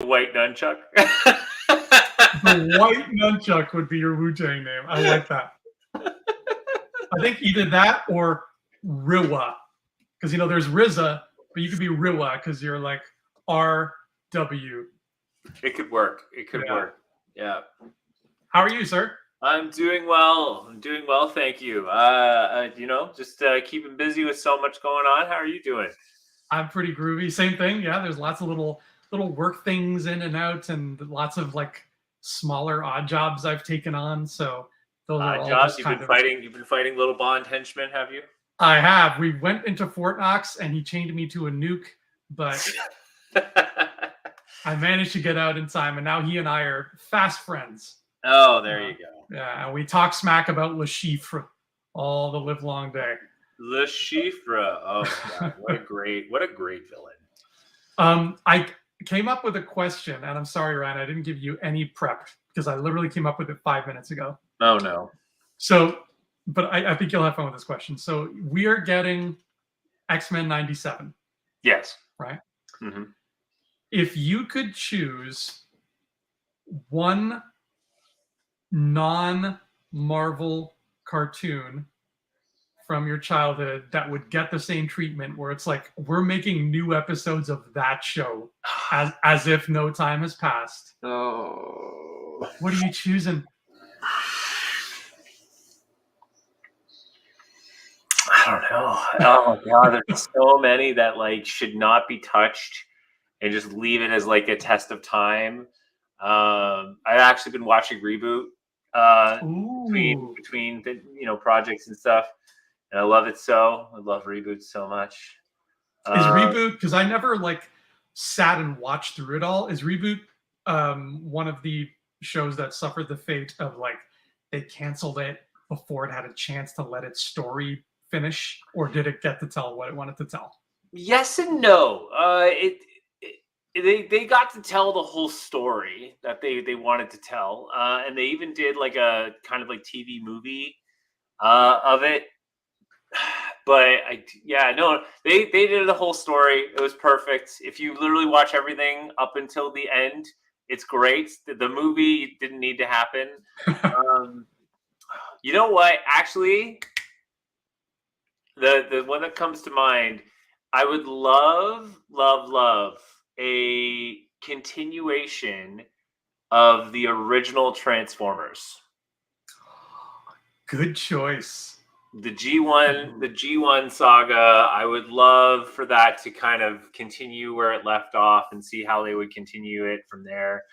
White Nunchuck. The White Nunchuck would be your Wu-Tang name. I like that. I think either that or Riwa. Because, there's RZA, but you could be Riwa because you're like RW. It could work. It could work. Yeah. How are you, sir? I'm doing well. Thank you. Just keeping busy with so much going on. How are you doing? I'm pretty groovy. Same thing. Yeah, there's lots of little work things in and out, and lots of like smaller odd jobs I've taken on. So those are all jobs. just You've been fighting little Bond henchmen, have you? I have. We went into Fort Knox, and he chained me to a nuke, but I managed to get out in time, and now he and I are fast friends. Oh, there you go. Yeah, and we talk smack about Le Chiffre all the live long day. Le Chiffre. Oh God, what a great villain. I came up with a question, and I'm sorry, Ryan, I didn't give you any prep because I literally came up with it 5 minutes ago. Oh no. So, but I think you'll have fun with this question. So we are getting X-Men 97. Yes. Right? Mm-hmm. If you could choose one non-Marvel cartoon from your childhood that would get the same treatment, where it's like we're making new episodes of that show as if no time has passed. Oh. What are you choosing? I don't know. Oh God, there's so many that like should not be touched and just leave it as like a test of time. I've actually been watching Reboot between the, projects and stuff, and I love it so. I love Reboot so much. Is Reboot, because I never like sat and watched through it all, is Reboot one of the shows that suffered the fate of like they canceled it before it had a chance to let its story finish, or did it get to tell what it wanted to tell? Yes and no. They got to tell the whole story that they wanted to tell, and they even did like a kind of like TV movie of it. But they did the whole story. It was perfect. If you literally watch everything up until the end, it's great. The movie didn't need to happen. You know what? Actually, the one that comes to mind, I would love a continuation of the original Transformers. Good choice. The G1 saga, I would love for that to kind of continue where it left off and see how they would continue it from there.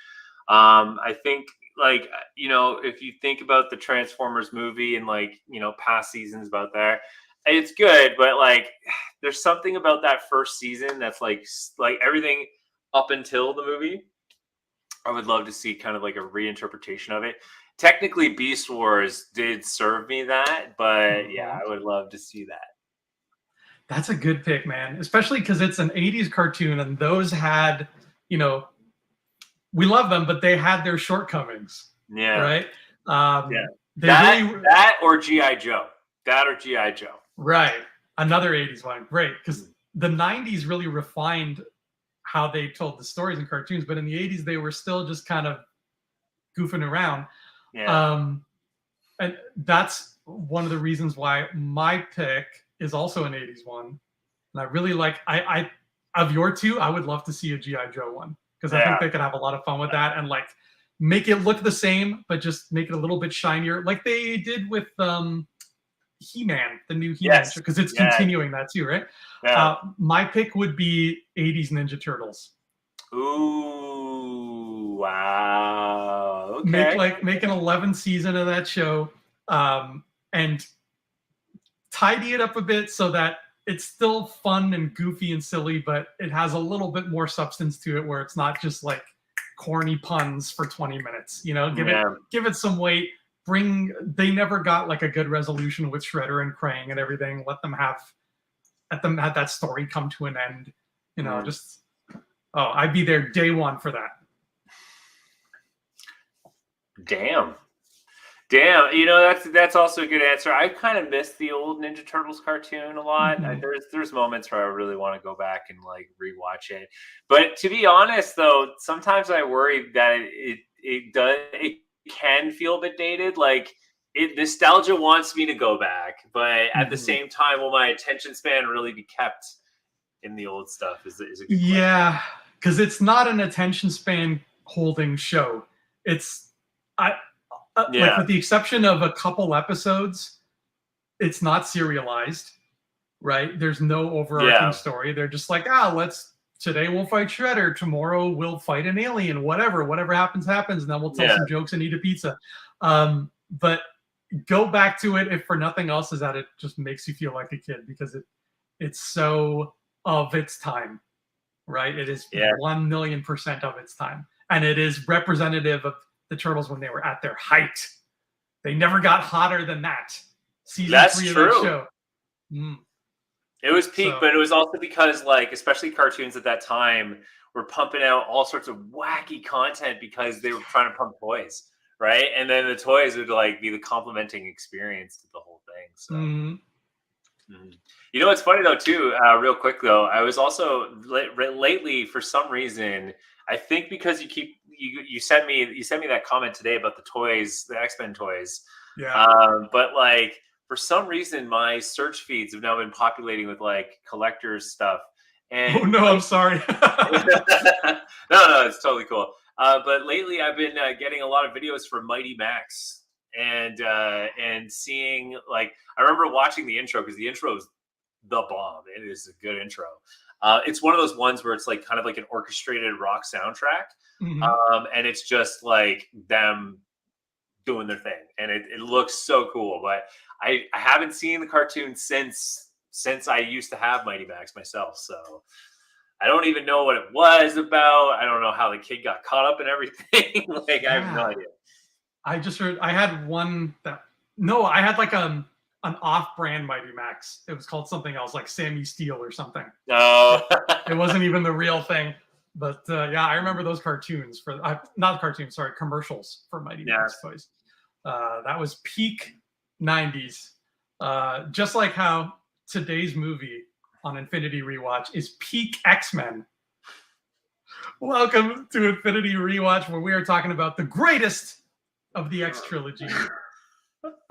I think like, if you think about the Transformers movie and like, past seasons about that, it's good, but like there's something about that first season that's like everything up until the movie. I would love to see kind of like a reinterpretation of it. Technically, Beast Wars did serve me that, but yeah, I would love to see that. That's a good pick, man. Especially because it's an 80s cartoon, and those had, we love them, but they had their shortcomings. Yeah. Right? That or G.I. Joe. That or G.I. Joe. Right. Another 80s one. Great. Because the 90s really refined how they told the stories in cartoons, but in the 80s, they were still just kind of goofing around. Yeah. And that's one of the reasons why my pick is also an 80s one. And I really like, I of your two, I would love to see a G.I. Joe one, because I think they could have a lot of fun with that and like make it look the same, but just make it a little bit shinier, like they did with He-Man, the new He-Man show, because it's continuing that too, right? Yeah. My pick would be 80s Ninja Turtles. Ooh, wow. Okay. Make an 11 season of that show, and tidy it up a bit so that it's still fun and goofy and silly, but it has a little bit more substance to it, where it's not just like corny puns for 20 minutes. Give it some weight. They never got like a good resolution with Shredder and Krang and everything. Let them have that story come to an end. I'd be there day one for that. Damn. Damn, that's also a good answer. I kind of miss the old Ninja Turtles cartoon a lot. Mhm. There's moments where I really want to go back and like rewatch it. But to be honest, though, sometimes I worry that it can feel a bit dated. Like nostalgia wants me to go back, but at the Mhm. same time, will my attention span really be kept in the old stuff? Is a good question. Yeah, because it's not an attention span holding show. It's I like Yeah, with the exception of a couple episodes, it's not serialized, right? There's no overarching yeah, story. They're just like, let's today we'll fight Shredder, tomorrow we'll fight an alien, whatever happens happens, and then we'll tell yeah, some jokes and eat a pizza. But go back to it if for nothing else is that it just makes you feel like a kid because it's so of its time, right? It is yeah. 1,000,000% of its time. And it is representative of the Turtles when they were at their height. They never got hotter than that. Season That's 3 of that true. show. Mm. It was peak, So, but it was also because, like, especially cartoons at that time were pumping out all sorts of wacky content because they were trying to pump toys, right? And then the toys would like be the complementing experience to the whole thing. So, mm, mhm. What's funny though too, real quick though, I was also lately for some reason, I think because you sent me that comment today about the toys, the X Men toys, yeah. but like for some reason, my search feeds have now been populating with like collectors stuff. Oh, And no, I'm sorry. no, it's totally cool. But lately, I've been getting a lot of videos from Mighty Max, and seeing like I remember watching the intro because the intro is the bomb. It is a good intro. It's one of those ones where it's like kind of like an orchestrated rock soundtrack, Mhm. and it's just like them doing their thing, and it looks so cool. But I haven't seen the cartoon since I used to have Mighty Max myself, so I don't even know what it was about. I don't know how the kid got caught up in everything. Like I have no Yeah. idea. I just heard I had one that no, I had like an off-brand Mighty Max. It was called something else, like Sammy Steel or something. No. It, it wasn't even the real thing. But yeah, I remember those cartoons for not cartoons, sorry, commercials for Mighty Yeah. Max toys. That was peak 90s. Just like how today's movie on Infinity Rewatch is peak X-Men. Welcome to Infinity Rewatch, where we are talking about the greatest of the X trilogy.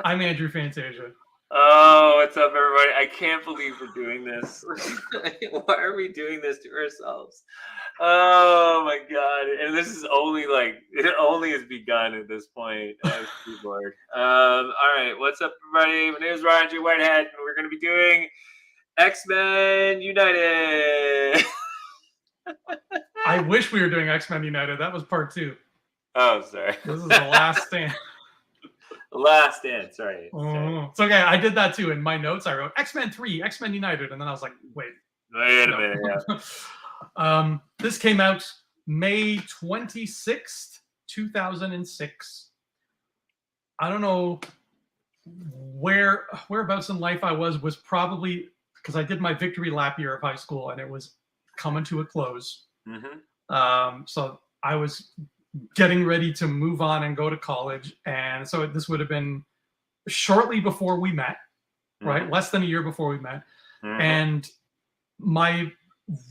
I'm Andrew Fantasia. Oh, what's up, everybody? I can't believe we're doing this. Why are we doing this to ourselves? Oh my god! And this is only like it only has begun at this point. I'm too bored. All right, what's up, everybody? My name is Ryan J. Whitehead, and we're going to be doing X Men United. I wish we were doing X-Men United. That was part 2. Oh, sorry. This is the last stand. Last Stand. Sorry. It's okay. I did that too. In my notes, I wrote X-Men 3, X-Men United, and then I was like, wait, Wait a no. minute. Yeah. This came out May 26th, 2006. I don't know whereabouts in life I was probably because I did my victory lap year of high school and it was coming to a close. So I was getting ready to move on and go to college, and so this would have been shortly before we met, right? Less than a year before we met, and my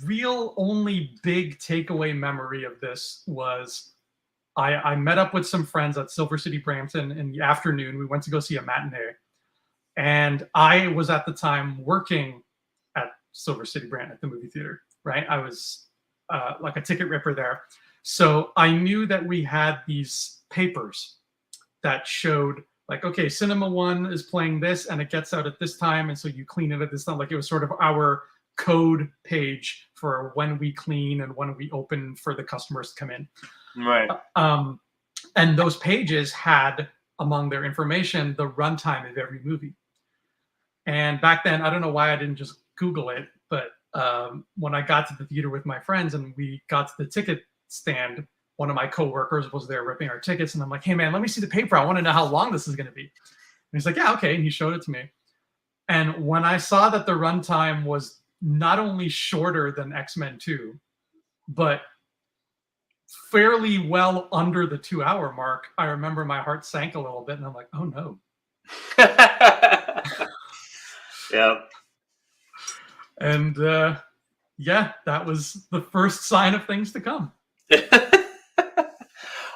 real only big takeaway memory of this was I met up with some friends at Silver City Brampton in the afternoon. We went to go see a matinee. And I was at the time working at Silver City Brampton at the movie theater, right? I was like a ticket ripper there. So I knew that we had these papers that showed like, okay, Cinema One is playing this and it gets out at this time. And so you clean it at this time. Like it was sort of our code page for when we clean and when we open for the customers to come in. Right. And those pages had among their information the runtime of every movie. And back then, I don't know why I didn't just Google it, but when I got to the theater with my friends and we got to the ticket stand, one of my coworkers was there ripping our tickets, and I'm like, "Hey man, let me see the paper. I want to know how long this is going to be." And he's like, "Yeah, okay." And he showed it to me. And when I saw that the runtime was not only shorter than X-Men 2, but fairly well under the 2-hour mark, I remember my heart sank a little bit, and I'm like, oh no. Yeah. And yeah, that was the first sign of things to come.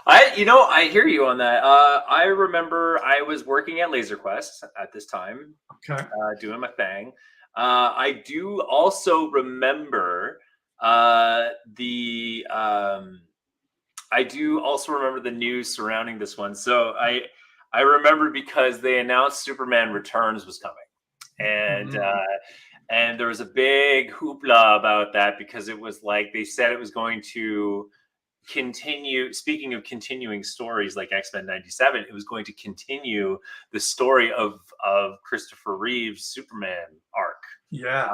I hear you on that. I remember I was working at Laser Quest at this time, Okay. doing my thing. I do also remember the I do also remember the news surrounding this one. So I remember because they announced Superman Returns was coming, and there was a big hoopla about that because it was like they said it was going to continue. Speaking of continuing stories like X-Men 97, it was going to continue the story of Christopher Reeve's Superman arc. Yeah.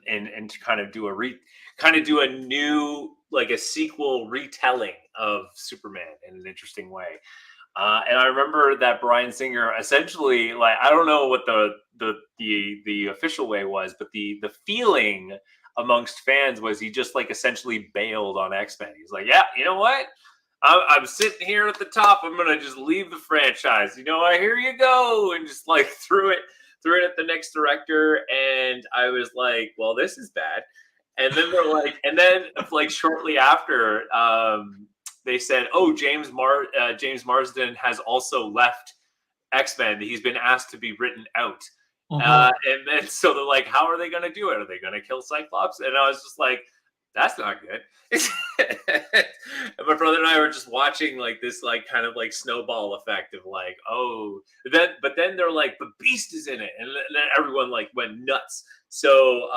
And to kind of do a new, like a sequel retelling of Superman in an interesting way. And I remember that Bryan Singer essentially, like, I don't know what the official way was, but the feeling amongst fans was he just like essentially bailed on X-Men. He's like, yeah, you know what? I'm sitting here at the top. I'm gonna just leave the franchise. Here you go, and just like threw it at the next director. And I was like, well, this is bad. And then they're like shortly after, they said, oh, James Marsden has also left X-Men. He's been asked to be written out. And then so they're like, how are they going to do it? Are they going to kill Cyclops? And I was just like, that's not good. And my brother and I were just watching like this, like kind of like snowball effect of like, oh, but then they're like, but Beast is in it, and then everyone like went nuts. So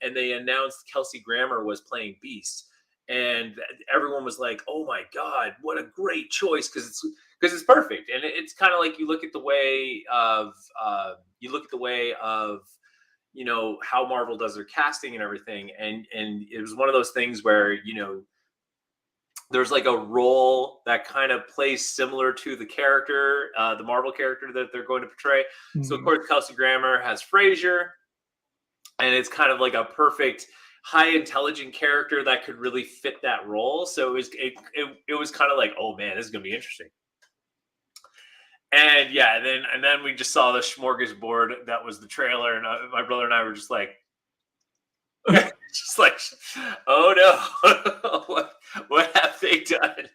and they announced Kelsey Grammer was playing Beast, and everyone was like, oh my god, what a great choice, because it's perfect. And it's kind of like you look at the way of how Marvel does their casting and everything, and it was one of those things where there's like a role that kind of plays similar to the character, the Marvel character that they're going to portray. So of course Kelsey Grammer has Frasier, and it's kind of like a perfect high intelligent character that could really fit that role. So it was kind of like, oh man, this is gonna be interesting. And yeah, and then we just saw the smorgasbord that was the trailer, and my brother and I were just like, just like, oh no, what have they done?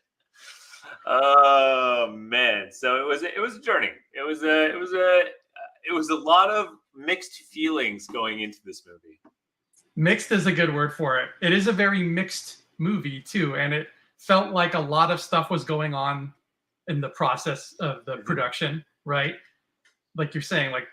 Oh man, so it was a journey. It was a lot of mixed feelings going into this movie. Mixed is a good word for it. It is a very mixed movie too, and it felt like a lot of stuff was going on in the process of the production, right? Like you're saying, like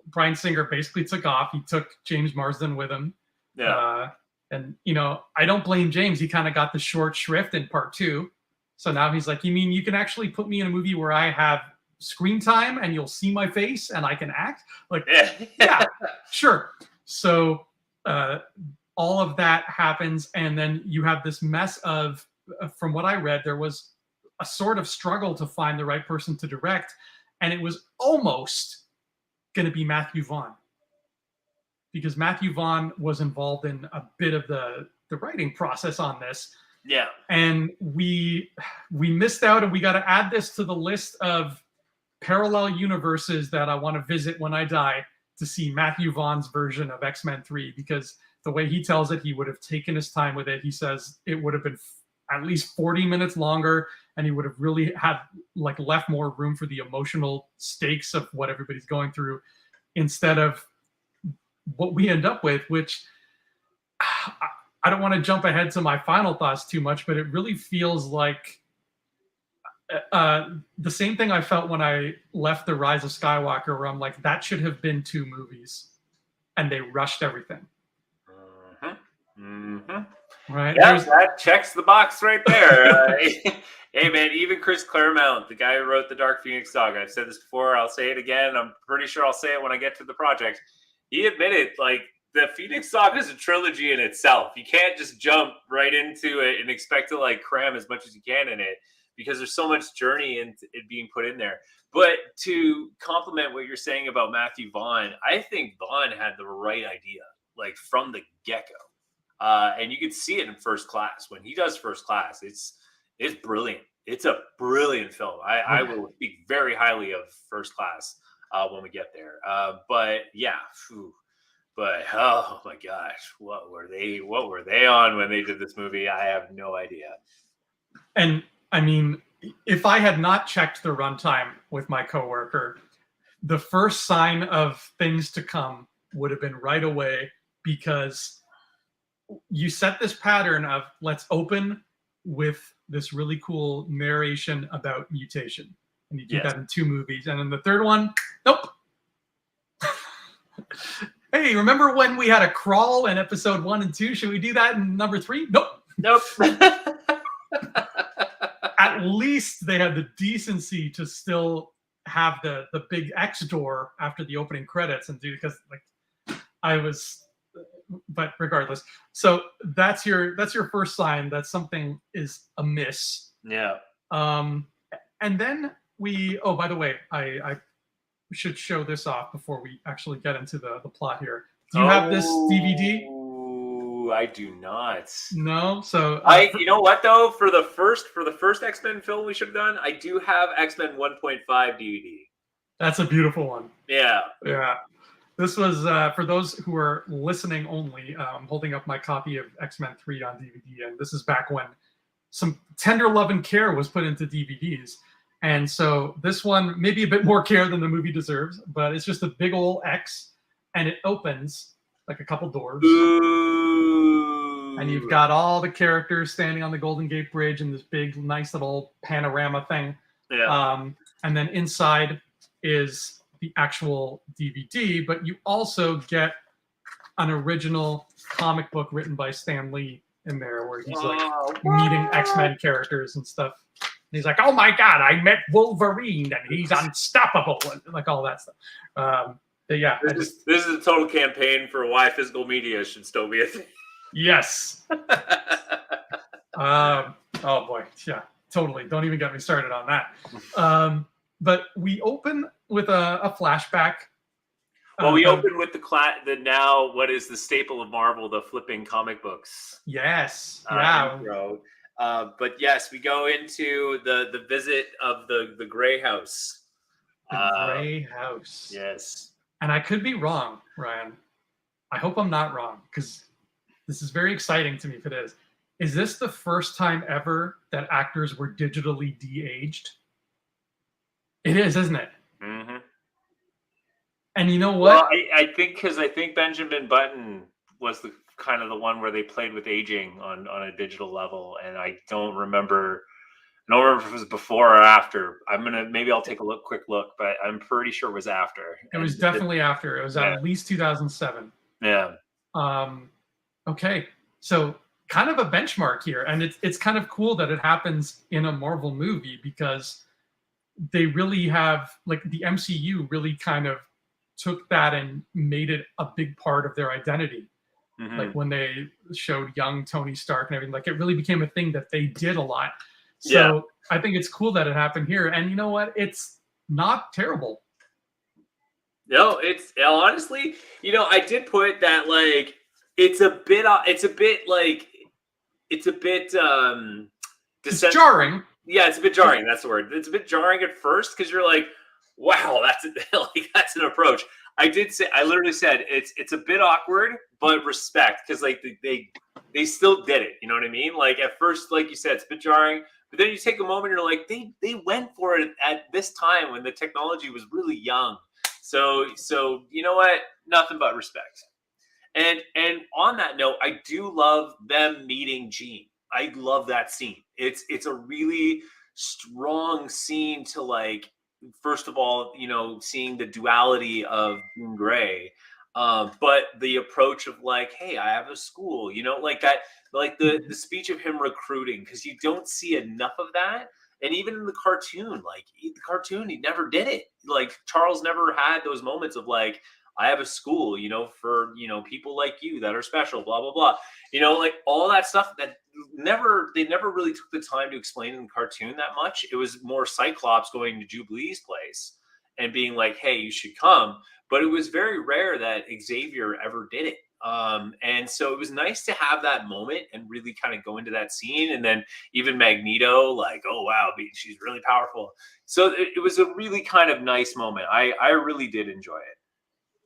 Bryan Singer basically took off. He took James Marsden with him. Yeah. And I don't blame James. He kind of got the short shrift in part 2. So now he's like, you mean you can actually put me in a movie where I have screen time and you'll see my face and I can act? Like, yeah, sure. So all of that happens. And then you have this mess of, from what I read, there was a sort of struggle to find the right person to direct. And it was almost going to be Matthew Vaughn, because Matthew Vaughn was involved in a bit of the writing process on this. Yeah. And we missed out, and we got to add this to the list of parallel universes that I want to visit when I die, to see Matthew Vaughn's version of X-Men 3, because the way he tells it, he would have taken his time with it. He says it would have been at least 40 minutes longer, and he would have really had like left more room for the emotional stakes of what everybody's going through, instead of what we end up with, which I don't want to jump ahead to my final thoughts too much, but it really feels like the same thing I felt when I left The Rise of Skywalker, where I'm like, that should have been 2 movies, and they rushed everything. Right? Yeah, that checks the box right there. Hey man, even Chris Claremont, the guy who wrote the Dark Phoenix saga, I've said this before, I'll say it again, I'm pretty sure I'll say it when I get to the project. He admitted, like, the Phoenix saga is a trilogy in itself. You can't just jump right into it and expect to like cram as much as you can in it, because there's so much journey in it being put in there. But to compliment what you're saying about Matthew Vaughn, I think Vaughn had the right idea, like from the get-go. And you can see it in First Class. When he does First Class, It's brilliant. It's a brilliant film. I will speak very highly of First Class when we get there. But yeah, phew. But oh my gosh, what were they? What were they on when they did this movie? I have no idea. And I mean, if I had not checked the runtime with my coworker, the first sign of things to come would have been right away, because you set this pattern of let's open with this really cool narration about mutation, and you do Yes. that in 2 movies, and in the third one, nope. Hey, remember when we had a crawl in episode 1 and 2? Should we do that in number 3? Nope. Nope. At least they had the decency to still have the big X door after the opening credits and do, because like I was, but regardless. So that's your first sign that something is amiss. Yeah. And then we, oh, by the way, I should show this off before we actually get into the plot here. Do you have this DVD? I do not. No. So you know what though? For the first X-Men film we should have done, I do have X-Men 1.5 DVD. That's a beautiful one. Yeah. Yeah. This was for those who are listening only. I'm holding up my copy of X-Men 3 on DVD, and this is back when some tender love and care was put into DVDs. And so this one, maybe a bit more care than the movie deserves, but it's just a big old X, and it opens like a couple doors. Ooh. And you've got all the characters standing on the Golden Gate Bridge in this big, nice little panorama thing. Yeah. And then inside is the actual DVD, but you also get an original comic book written by Stan Lee in there, where he's like meeting X-Men characters and stuff. And he's like, "Oh my God, I met Wolverine, and he's unstoppable," and like all that stuff. But yeah, this is a total campaign for why physical media should still be a thing. Yes. Oh boy, yeah, totally. Don't even get me started on that. But we open with a flashback. Well, we open with the now what is the staple of Marvel, the flipping comic books. Yes. Yeah. Intro. But yes, we go into the visit of the Gray House. The Gray House. Yes. And I could be wrong, Ryan. I hope I'm not wrong, because this is very exciting to me if it is. Is this the first time ever that actors were digitally de-aged? It is, isn't it? Mm-hmm. And you know what? Well, I think Benjamin Button was the kind of the one where they played with aging on a digital level, and I don't remember if it was before or after. Maybe I'll take a quick look, but I'm pretty sure it was after. It was definitely after. It was at least 2007. Yeah. Okay, so kind of a benchmark here, and it's kind of cool that it happens in a Marvel movie, because they really have, like, the MCU really kind of took that and made it a big part of their identity. Mm-hmm. Like when they showed young Tony Stark and everything, like it really became a thing that they did a lot. So I think it's cool that it happened here. And you know what? It's not terrible. No, it's honestly, I did put that, like, it's a bit it's jarring. Yeah, it's a bit jarring. That's the word. It's a bit jarring at first, because you're like, wow, that's an approach. I literally said it's a bit awkward, but respect, because like they still did it. You know what I mean? Like at first, like you said, it's a bit jarring, but then you take a moment, and you're like, they went for it at this time when the technology was really young. So you know what? Nothing but respect. And on that note, I do love them meeting Jean. I love that scene. It's a really strong scene to, like, first of all, seeing the duality of Jean Grey, but the approach of like, hey, I have a school, like that, like the speech of him recruiting, because you don't see enough of that. And even in the cartoon, he never did it. Like Charles never had those moments of like, I have a school, for, people like you that are special, blah, blah, blah. Like all that stuff that they never really took the time to explain in the cartoon that much. It was more Cyclops going to Jubilee's place and being like, hey, you should come. But it was very rare that Xavier ever did it. And so it was nice to have that moment and really kind of go into that scene. And then even Magneto, like, oh wow, she's really powerful. So it was a really kind of nice moment. I really did enjoy it.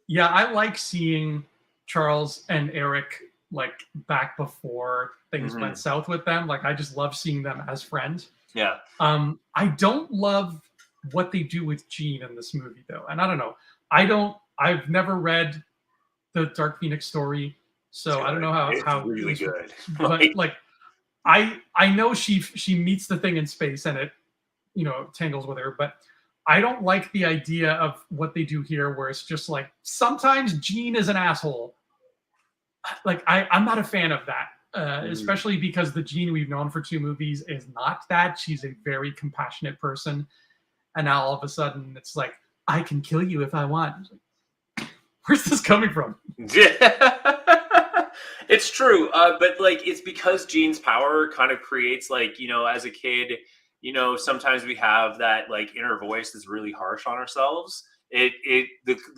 Yeah, I like seeing Charles and Eric like back before things Hmm. went south with them. Like I just love seeing them as friends. Yeah. I don't love what they do with Jean in this movie though. And I don't know. I've never read the Dark Phoenix story, It's so I don't good. know It's how really this, good. but like I know she meets the thing in space and it tangles with her, but I don't like the idea of what they do here, where it's just like sometimes Jean is an asshole. Like I'm not a fan of that, Mhm. especially because the Jean we've known for 2 movies is not that. She's a very compassionate person, and now all of a sudden it's like I can kill you if I want. Like, where's this coming from? It's true, but like it's because Gene's power kind of creates like as a kid, sometimes we have that like inner voice that's really harsh on ourselves. The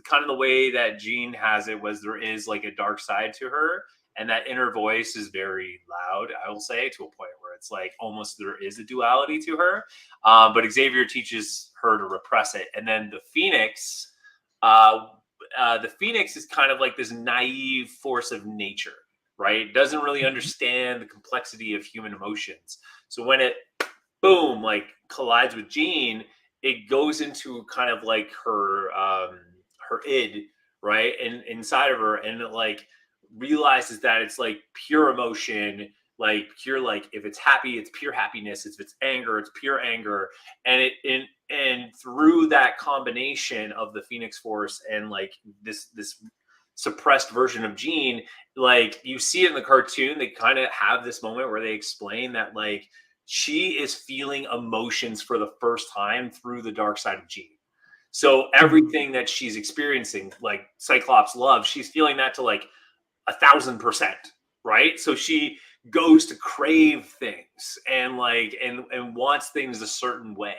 kind of the way that Gene has it was there is like a dark side to her, and that inner voice is very loud. I will say to a point where it's like almost there is a duality to her, but Xavier teaches her to repress it, and then uh, the Phoenix is kind of like this naive force of nature, right? Doesn't really Mhm. understand the complexity of human emotions. So when it boom like collides with Jean, it goes into kind of like her id, right? And inside of her, and it like realizes that it's like pure emotion, like pure like if it's happy, it's pure happiness. If it's anger, it's pure anger. And through that combination of the Phoenix Force and like this suppressed version of Jean, like you see it in the cartoon, they kind of have this moment where they explain that like she is feeling emotions for the first time through the dark side of Jean. So Mhm. everything that she's experiencing, like Cyclops love, she's feeling that to like 1,000%, right? So she goes to crave things and like and wants things a certain way,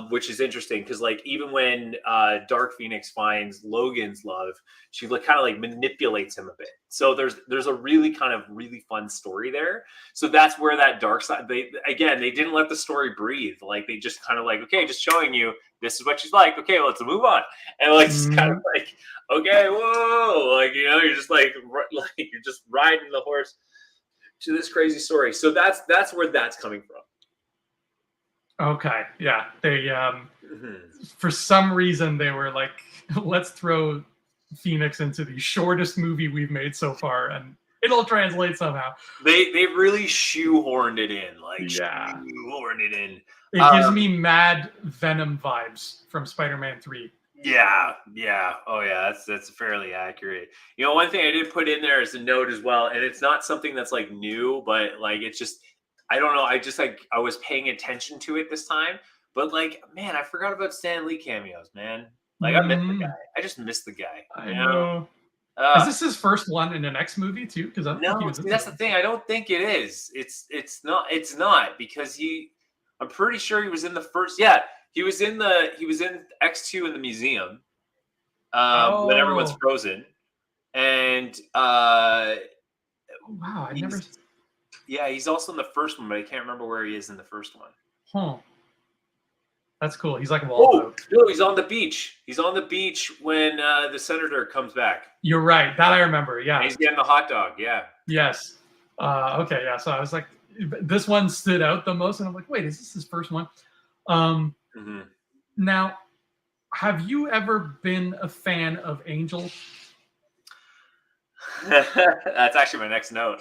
which is interesting because like even when Dark Phoenix finds Logan's love, she like kind of like manipulates him a bit. So there's a really kind of really fun story there. So that's where that dark side. They didn't let the story breathe. Like they just kind of like okay, just showing you this is what she's like. Okay, let's move on. And like it's kind of Mhm. like okay, whoa, like you're just like you're just riding the horse to this crazy story. So that's where that's coming from. Okay, yeah. They Mhm. for some reason they were like, let's throw Phoenix into the shortest movie we've made so far, and it'll translate somehow. They really shoehorned it in, like Yeah, shoehorned it in. it gives Um, me mad Venom vibes from Spider-Man 3. yeah, yeah, oh yeah, that's fairly accurate. One thing I did put in there as a note as well, and it's not something that's like new, but like it's just I don't know. I just like I was paying attention to it this time, but like man, I forgot about Stan Lee cameos, man. Like I miss the guy. Mm, I just miss the guy. I know. Is Uh this his first one in the next movie too? Because I don't think he no, was in see the that's the other thing. I don't think it is. It's not because I'm pretty sure he was in the first. Yeah, he was in X2 in the museum when everyone's Oh, frozen, and oh wow! I never. he's yeah he's also in the first one, but I can't remember where he is in the first one. Huh. That's cool. He's like Oh Waldo. no, he's on the beach. He's on the beach when the senator comes back You're right. That I remember. and Yeah. he's getting the hot dog. Yeah. Yes. Okay. Yeah. So I was like, this one stood out the most, and I'm like, wait, is this his first one? Um, Hmm. Now, have you ever been a fan of Angel? That's actually my next note.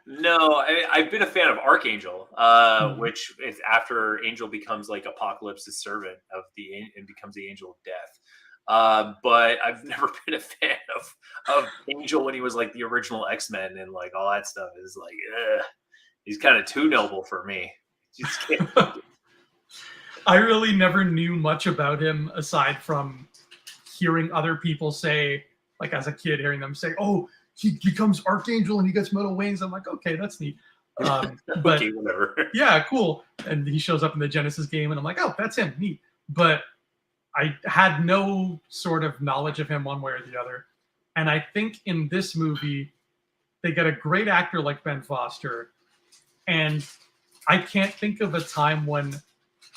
No, I've been a fan of Archangel, Mhm. which is after Angel becomes like Apocalypse's servant and becomes the Angel of Death. But I've never been a fan of Angel when he was like the original X-Men and like all that stuff is like, ugh, he's kind of too noble for me. Just can't take it. I really never knew much about him aside from hearing other people say, like as a kid, hearing them say, "Oh, he becomes Archangel and he gets metal wings." I'm like, okay, that's neat. But Okay, whatever. yeah, cool. And he shows up in the Genesis game, and I'm like, oh, that's him, neat. But I had no sort of knowledge of him one way or the other. And I think in this movie, they get a great actor like Ben Foster. And I can't think of a time when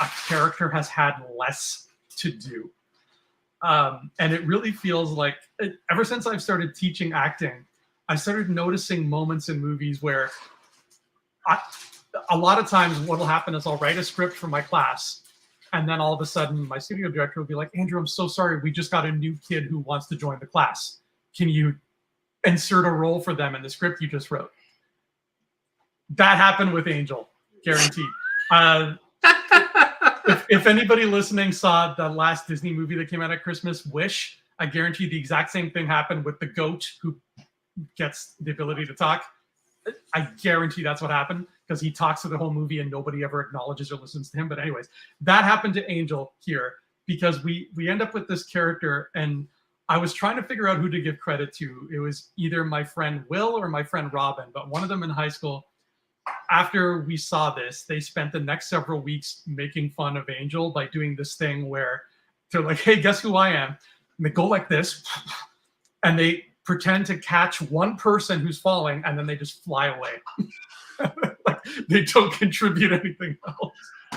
a character has had less to do. And it really feels like, ever since I've started teaching acting, I started noticing moments in movies where a lot of times what will happen is I'll write a script for my class, and then all of a sudden my studio director will be like, Andrew, I'm so sorry. We just got a new kid who wants to join the class. Can you insert a role for them in the script you just wrote? That happened with Angel, guaranteed. If anybody listening saw the last Disney movie that came out at Christmas, Wish, I guarantee the exact same thing happened with the goat who gets the ability to talk. I guarantee that's what happened, because he talks through the whole movie and nobody ever acknowledges or listens to him. But anyways, that happened to Angel here, because we end up with this character, and I was trying to figure out who to give credit to. It was either my friend Will or my friend Robin, but one of them in high school, after we saw this, they spent the next several weeks making fun of Angel by doing this thing where they're like, hey, guess who I am? And they go like this, and they pretend to catch one person who's falling, and then they just fly away. Like, they don't contribute anything else.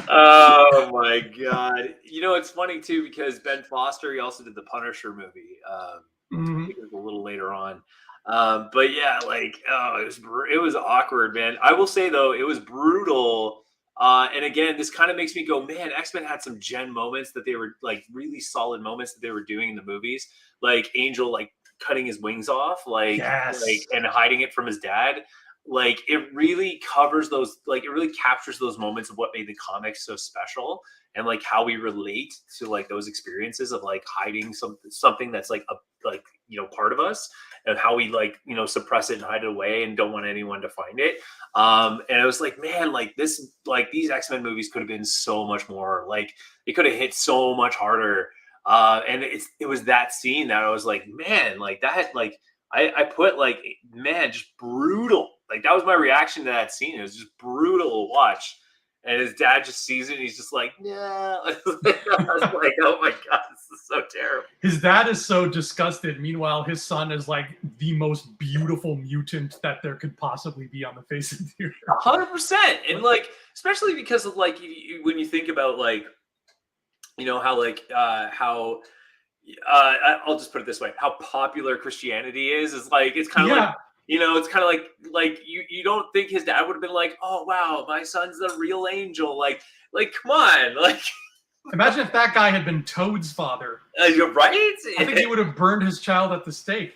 Oh my god! You know, it's funny too, because Ben Foster, he also did the Punisher movie. I think it was a little later on. But yeah, like, oh, it was awkward, man. I will say though, it was brutal. And again, this kind of makes me go, man, X-Men had some gen moments that they were like really solid moments that they were doing in the movies, like Angel, like cutting his wings off, like, yes, like, and hiding it from his dad. Like, it really covers those, like, it really captures those moments of what made the comics so special, and like how we relate to like those experiences of like hiding something that's like a, like, you know, part of us, and how we, like, you know, suppress it and hide it away and don't want anyone to find it. And it was like, man, like this, like these X-Men movies could have been so much more, like it could have hit so much harder. And it was that scene that I was like, man, like that, like I put like, man, just brutal. Like that was my reaction to that scene. It was just brutal to watch. And his dad just sees it and he's just like, nah. I was like, oh my God, this is so terrible. His dad is so disgusted. Meanwhile, his son is like the most beautiful mutant that there could possibly be on the face of the earth. 100%. And like, especially because of like, when you think about like, you know, how like, I'll just put it this way, how popular Christianity is like, it's kind of like, you know, it's kind of like you don't think his dad would have been like, oh wow, my son's the real angel, like come on, like imagine if that guy had been Toad's father. You're right. I think he would have burned his child at the stake.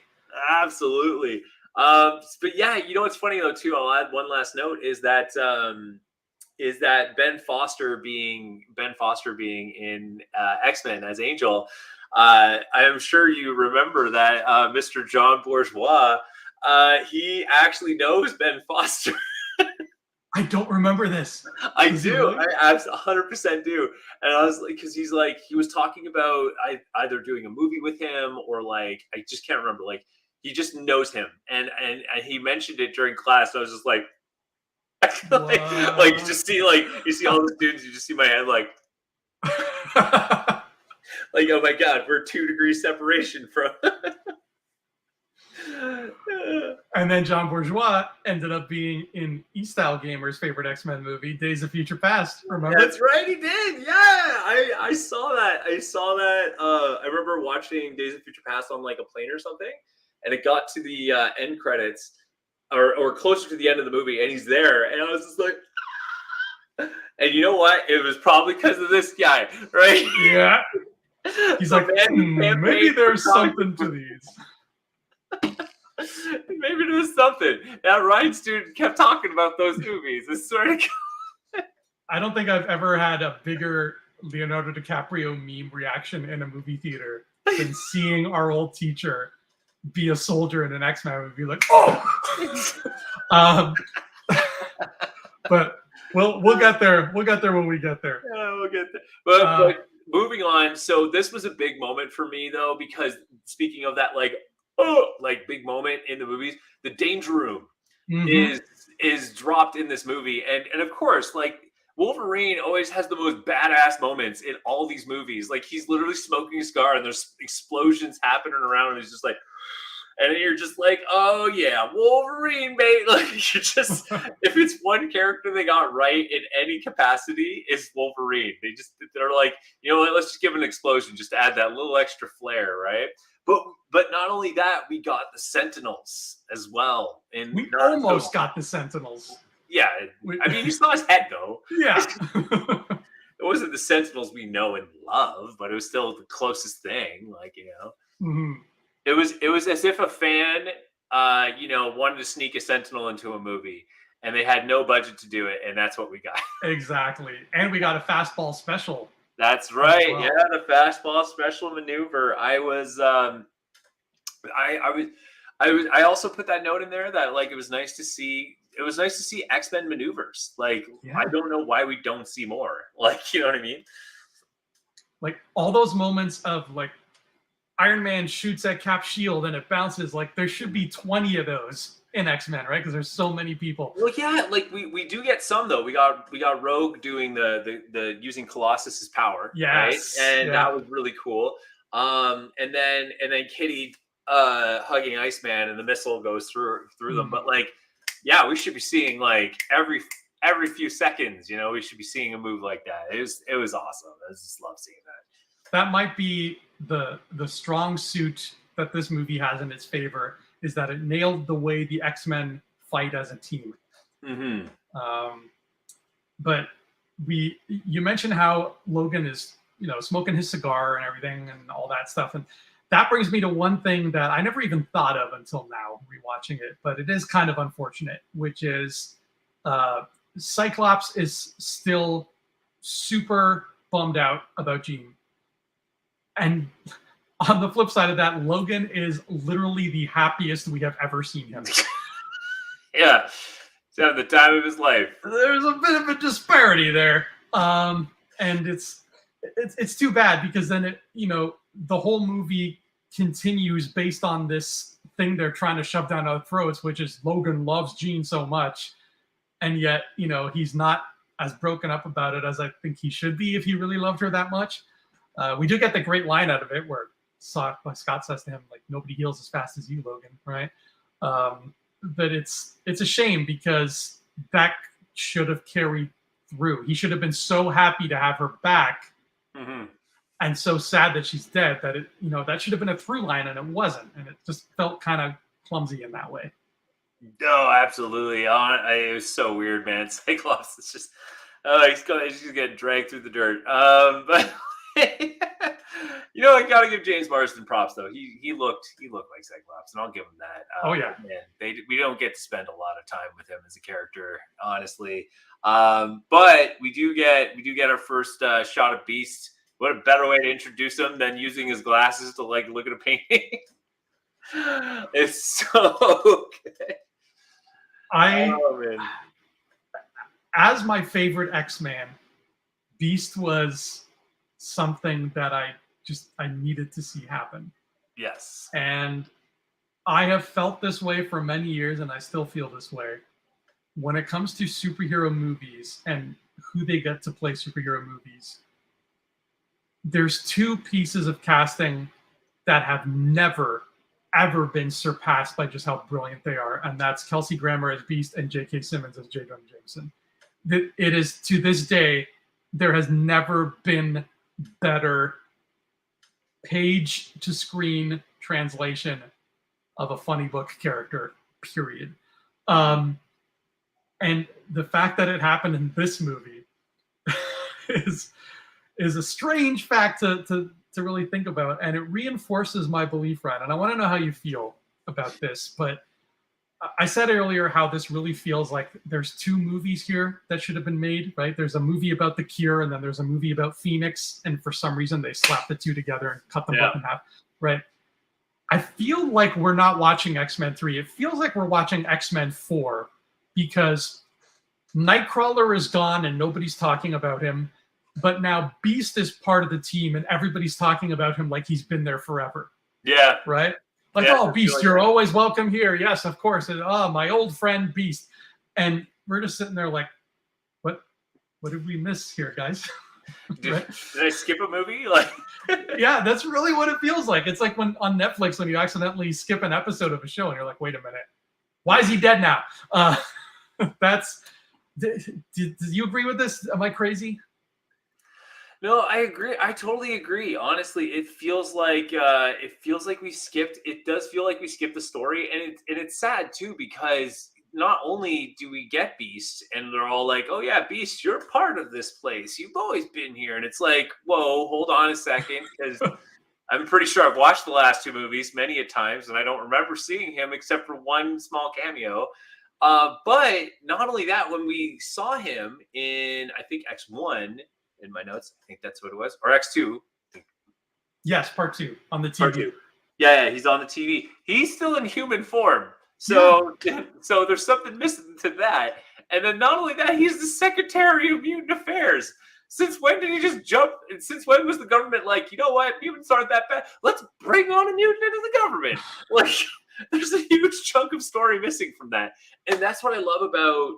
Absolutely. But yeah, you know what's funny though too, I'll add one last note, is that Ben Foster being in X-Men as Angel. I am sure you remember that Mr. John Bourgeois, he actually knows Ben Foster. I don't remember this. I do. Really? I 100% do. And I was like, because he's like, he was talking about either doing a movie with him or like, I just can't remember. Like, he just knows him, and he mentioned it during class. So I was just like, like you just see all the students. You just see my head like. Like, oh my God, we're 2 degrees separation from. And then John Bourgeois ended up being in E-Style Gamer's favorite X-Men movie, Days of Future Past. Remember? That's right, he did. Yeah, I saw that. I remember watching Days of Future Past on like a plane or something, and it got to the end credits, or closer to the end of the movie, and he's there, and I was just like, and you know what? It was probably because of this guy, right? Yeah. He's like, maybe there's something to these. Maybe there's something. That Ryan student kept talking about those movies. I swear to God. I don't think I've ever had a bigger Leonardo DiCaprio meme reaction in a movie theater than seeing our old teacher be a soldier in an X-Men movie. Like, oh! But we'll get there. We'll get there when we get there. Yeah, we'll get there. But moving on. So this was a big moment for me, though, because speaking of that, like big moment in the movies, the Danger Room is dropped in this movie, and of course, like Wolverine always has the most badass moments in all these movies. Like, he's literally smoking a cigar, and there's explosions happening around him. He's just like, And you're just like, oh yeah, Wolverine, mate. Like you just, if it's one character they got right in any capacity, it's Wolverine. They're like, you know what? Let's just give an explosion, just to add that little extra flair, right? But not only that, we got the Sentinels as well. And we almost got the Sentinels. Yeah, I mean, you saw his head though. Yeah. It wasn't the Sentinels we know and love, but it was still the closest thing. Like, you know. Mm-hmm. It was as if a fan, wanted to sneak a Sentinel into a movie, and they had no budget to do it, and that's what we got. Exactly, and we got a fastball special. That's right. Well. Yeah, the fastball special maneuver. I also put that note in there that like it was nice to see. It was nice to see X-Men maneuvers. Like I don't know why we don't see more. Like you know what I mean? Like all those moments of like. Iron Man shoots at Cap's shield and it bounces. Like there should be 20 of those in X-Men, right? Because there's so many people. Well, yeah, like we do get some though. We got Rogue doing the using Colossus's power, yes, right? And that was really cool. And then Kitty hugging Iceman and the missile goes through them. But like, yeah, we should be seeing like every few seconds, we should be seeing a move like that. It was awesome. I just love seeing that. That might be the strong suit that this movie has in its favor is that it nailed the way the X-Men fight as a team. Mm-hmm. But you mentioned how Logan is, smoking his cigar and everything and all that stuff. And that brings me to one thing that I never even thought of until now, rewatching it, but it is kind of unfortunate, which is Cyclops is still super bummed out about Jean. And on the flip side of that, Logan is literally the happiest we have ever seen him. Yeah. He's having the time of his life. There's a bit of a disparity there. And it's too bad because then the whole movie continues based on this thing they're trying to shove down our throats, which is Logan loves Jean so much. And yet, he's not as broken up about it as I think he should be if he really loved her that much. We do get the great line out of it where Scott says to him, like, nobody heals as fast as you, Logan, right? But it's a shame because that should have carried through. He should have been so happy to have her back and so sad that she's dead that that should have been a through line and it wasn't. And it just felt kind of clumsy in that way. No, absolutely. It was so weird, man. Cyclops is just, he's just getting dragged through the dirt. But I gotta give James Marsden props though. He looked like Cyclops, and I'll give him that. Oh yeah, man, we don't get to spend a lot of time with him as a character, honestly. But we do get our first shot of Beast. What a better way to introduce him than using his glasses to like look at a painting. It's so good. As my favorite X-Man, Beast was something that I needed to see happen. Yes. And I have felt this way for many years, and I still feel this way. When it comes to superhero movies and who they get to play superhero movies, there's two pieces of casting that have never, ever been surpassed by just how brilliant they are, and that's Kelsey Grammer as Beast and J.K. Simmons as J. Jonah Jameson. It is, to this day, there has never been better page-to-screen translation of a funny book character, period. And the fact that it happened in this movie is a strange fact to really think about, and it reinforces my belief, Ryan. And I want to know how you feel about this, but I said earlier how this really feels like there's two movies here that should have been made, right? There's a movie about the Cure, and then there's a movie about Phoenix, and for some reason they slapped the two together and cut them both in half, right? I feel like we're not watching X-Men 3. It feels like we're watching X-Men 4 because Nightcrawler is gone and nobody's talking about him, but now Beast is part of the team and everybody's talking about him like he's been there forever. Yeah. Right? Like, oh, Beast, you're always welcome here. Yes, of course. And, oh, my old friend Beast. And we're just sitting there like, what did we miss here, guys? Right? Did I skip a movie? Like, Yeah, that's really what it feels like. It's like when on Netflix when you accidentally skip an episode of a show and you're like, wait a minute, why is he dead now? That's. Do you agree with this? Am I crazy? no, I agree. I totally agree. Honestly, it feels like we skipped. It does feel like we skipped the story, and it's sad too because not only do we get Beast, and they're all like, "Oh yeah, Beast, you're part of this place. You've always been here," and it's like, "Whoa, hold on a second," because I'm pretty sure I've watched the last two movies many a times, and I don't remember seeing him except for one small cameo. But not only that, when we saw him in, I think X1 in my notes, I think that's what it was, or X2, Yes, part 2 on the part TV. two. Yeah, he's on the TV. He's still in human form. Yeah. So there's something missing to that. And then not only that, he's the Secretary of Mutant Affairs. Since when did he just jump? And since when was the government like, you know what, mutants aren't that bad? Let's bring on a mutant into the government. Like, there's a huge chunk of story missing from that. And that's what I love about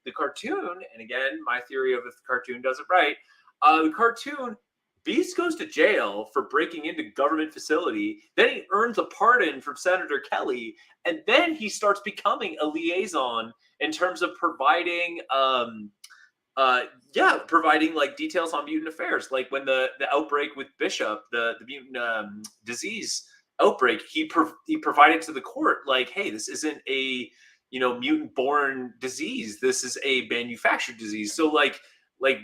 the cartoon. And again, my theory of if the cartoon does it right, the cartoon, Beast goes to jail for breaking into government facility. Then he earns a pardon from Senator Kelly, and then he starts becoming a liaison in terms of providing, providing like details on mutant affairs. Like when the outbreak with Bishop, the mutant disease outbreak, he provided to the court like, hey, this isn't a mutant born disease. This is a manufactured disease. So like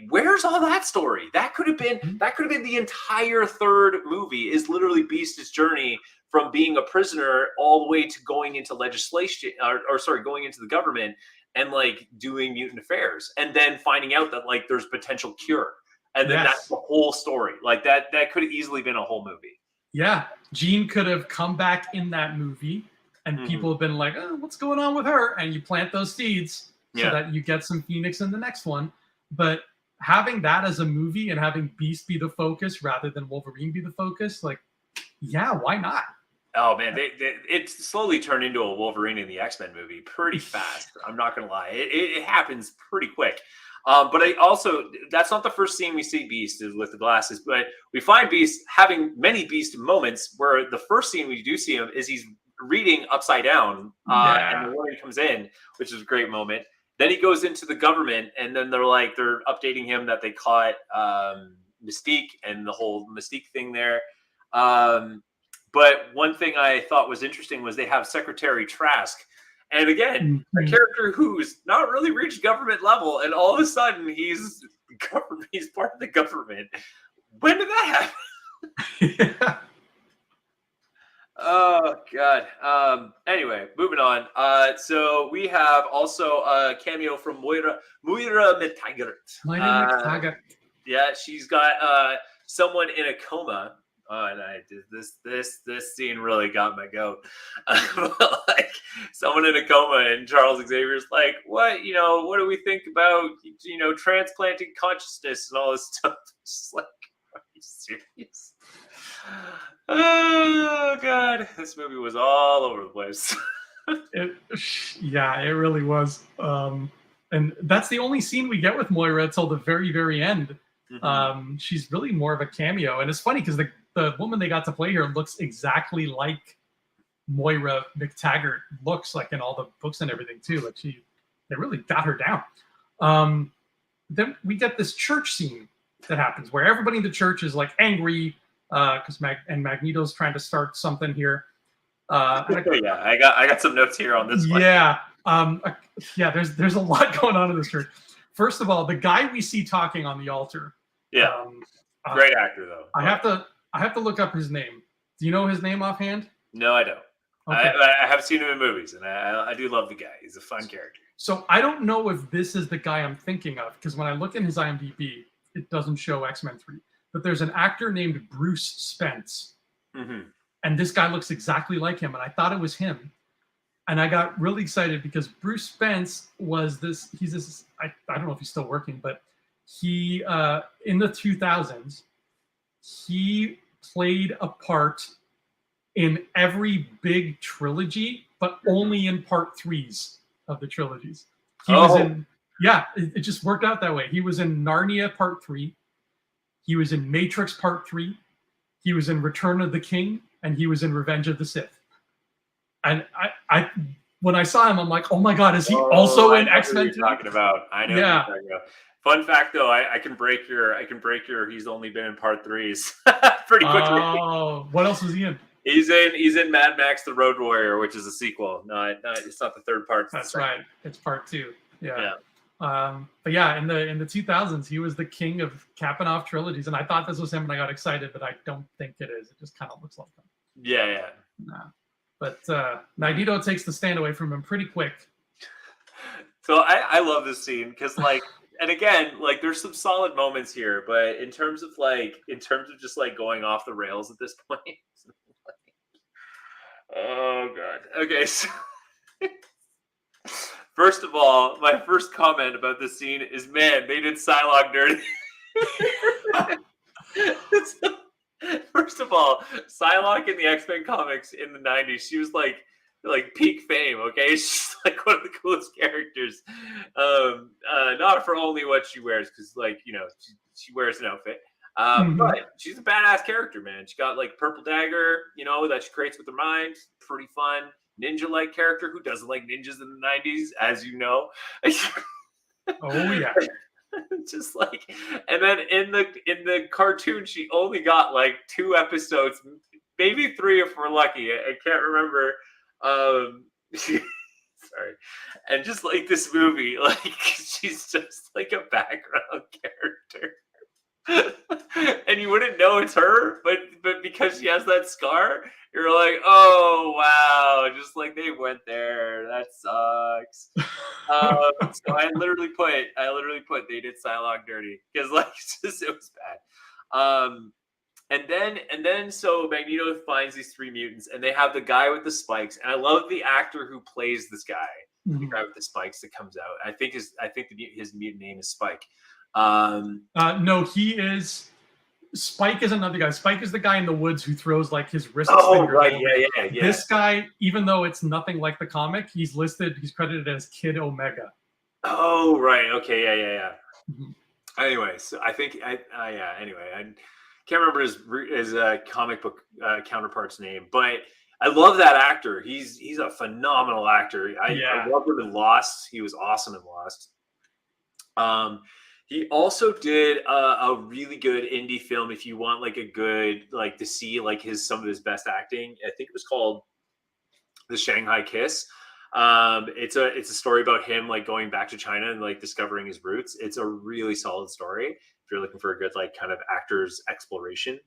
where's all that story? That could have been the entire third movie, is literally Beast's journey from being a prisoner all the way to going into legislation, going into the government and like doing mutant affairs, and then finding out that like there's potential cure, and then that's the whole story. Like that could have easily been a whole movie. Yeah, Jean could have come back in that movie, and people have been like, "Oh, what's going on with her?" And you plant those seeds so that you get some Phoenix in the next one. But having that as a movie and having Beast be the focus rather than Wolverine be the focus, like, yeah, why not? Oh man, it slowly turned into a Wolverine in the X-Men movie pretty fast. I'm not gonna lie, it happens pretty quick. But I also, that's not the first scene we see Beast is with the glasses, but we find Beast having many Beast moments where the first scene we do see him is he's reading upside down, and the warning comes in, which is a great moment. Then he goes into the government, and then they're updating him that they caught Mystique and the whole Mystique thing there. But one thing I thought was interesting was they have Secretary Trask. And again, a character who's not really reached government level, and all of a sudden he's part of the government. When did that happen? Oh God. Anyway, moving on. So we have also a cameo from Moira McTaggart. Yeah, she's got someone in a coma. And I did this scene really got my goat. Like someone in a coma, and Charles Xavier's like, what do we think about transplanting consciousness and all this stuff? It's just like, are you serious? Oh God, this movie was all over the place. It really was. And that's the only scene we get with Moira till the very, very end. She's really more of a cameo, and it's funny because the woman they got to play here looks exactly like Moira McTaggart looks like in all the books and everything too. Like they really got her down. Then we get this church scene that happens where everybody in the church is like angry because Magneto's trying to start something here. I got some notes here on this one. There's a lot going on in this church. First of all, the guy we see talking on the altar. Yeah, great actor though. I have to look up his name. Do you know his name offhand? No, I don't. Okay. I have seen him in movies, and I do love the guy. He's a fun character. So I don't know if this is the guy I'm thinking of, because when I look in his IMDb, it doesn't show X-Men 3. But there's an actor named Bruce Spence. And this guy looks exactly like him, and I thought it was him. And I got really excited because Bruce Spence I don't know if he's still working, but he, in the 2000s, he played a part in every big trilogy, but only in part 3s of the trilogies. He was in, it just worked out that way. He was in Narnia Part 3. He was in Matrix Part 3. He was in Return of the King, and he was in Revenge of the Sith. And I when I saw him, I'm like, oh my God, is he also in X-Men 2? Talking about. I know. Yeah. What you're talking about. Fun fact, though, I can break your. He's only been in Part 3s pretty quickly. Oh, what else was he in? He's in Mad Max: The Road Warrior, which is a sequel. No, it's not the third part. That's right. It's Part 2. Yeah. Yeah. But yeah, in the 2000s, he was the king of capping off trilogies, and I thought this was him, and I got excited, but I don't think it is. It just kind of looks like him. Yeah. Nah. But Magneto takes the stand away from him pretty quick. So I love this scene because, like, and again, like, there's some solid moments here, but in terms of just like going off the rails at this point. Oh God. Okay, so first of all, my first comment about this scene is, man, they did Psylocke dirty. First of all, Psylocke in the X-Men comics in the 90s, she was like peak fame, okay? She's like one of the coolest characters. Not for only what she wears, because, like, you know, she wears an outfit. But she's a badass character, man. She got like purple dagger, you know, that she creates with her mind. Pretty fun. Ninja-like character. Who doesn't like ninjas in the 90s, as you know? Oh yeah. Just like, and then in the cartoon, she only got like 2 episodes, maybe 3 if we're lucky. I can't remember. Sorry. And just like this movie, like, she's just like a background character. And you wouldn't know it's her, but because she has that scar, you're like, oh wow, just like they went there. That sucks. So I literally put they did Psylocke dirty because, like, it was bad. And then so Magneto finds these 3 mutants, and they have the guy with the spikes, and I love the actor who plays this guy, the guy with the spikes that comes out. I think his mutant name is Spike. No, he is. Spike is another guy. Spike is the guy in the woods who throws like his wrist. Oh, right, yeah. This guy, even though it's nothing like the comic, he's credited as Kid Omega. Oh, right, okay, yeah. Anyway, so I think anyway, I can't remember his comic book counterpart's name, but I love that actor. He's a phenomenal actor. I loved him in Lost. He was awesome in Lost. He also did a really good indie film. If you want like a good, like, to see like some of his best acting, I think it was called The Shanghai Kiss. It's a story about him like going back to China and like discovering his roots. It's a really solid story if you're looking for a good like kind of actor's exploration.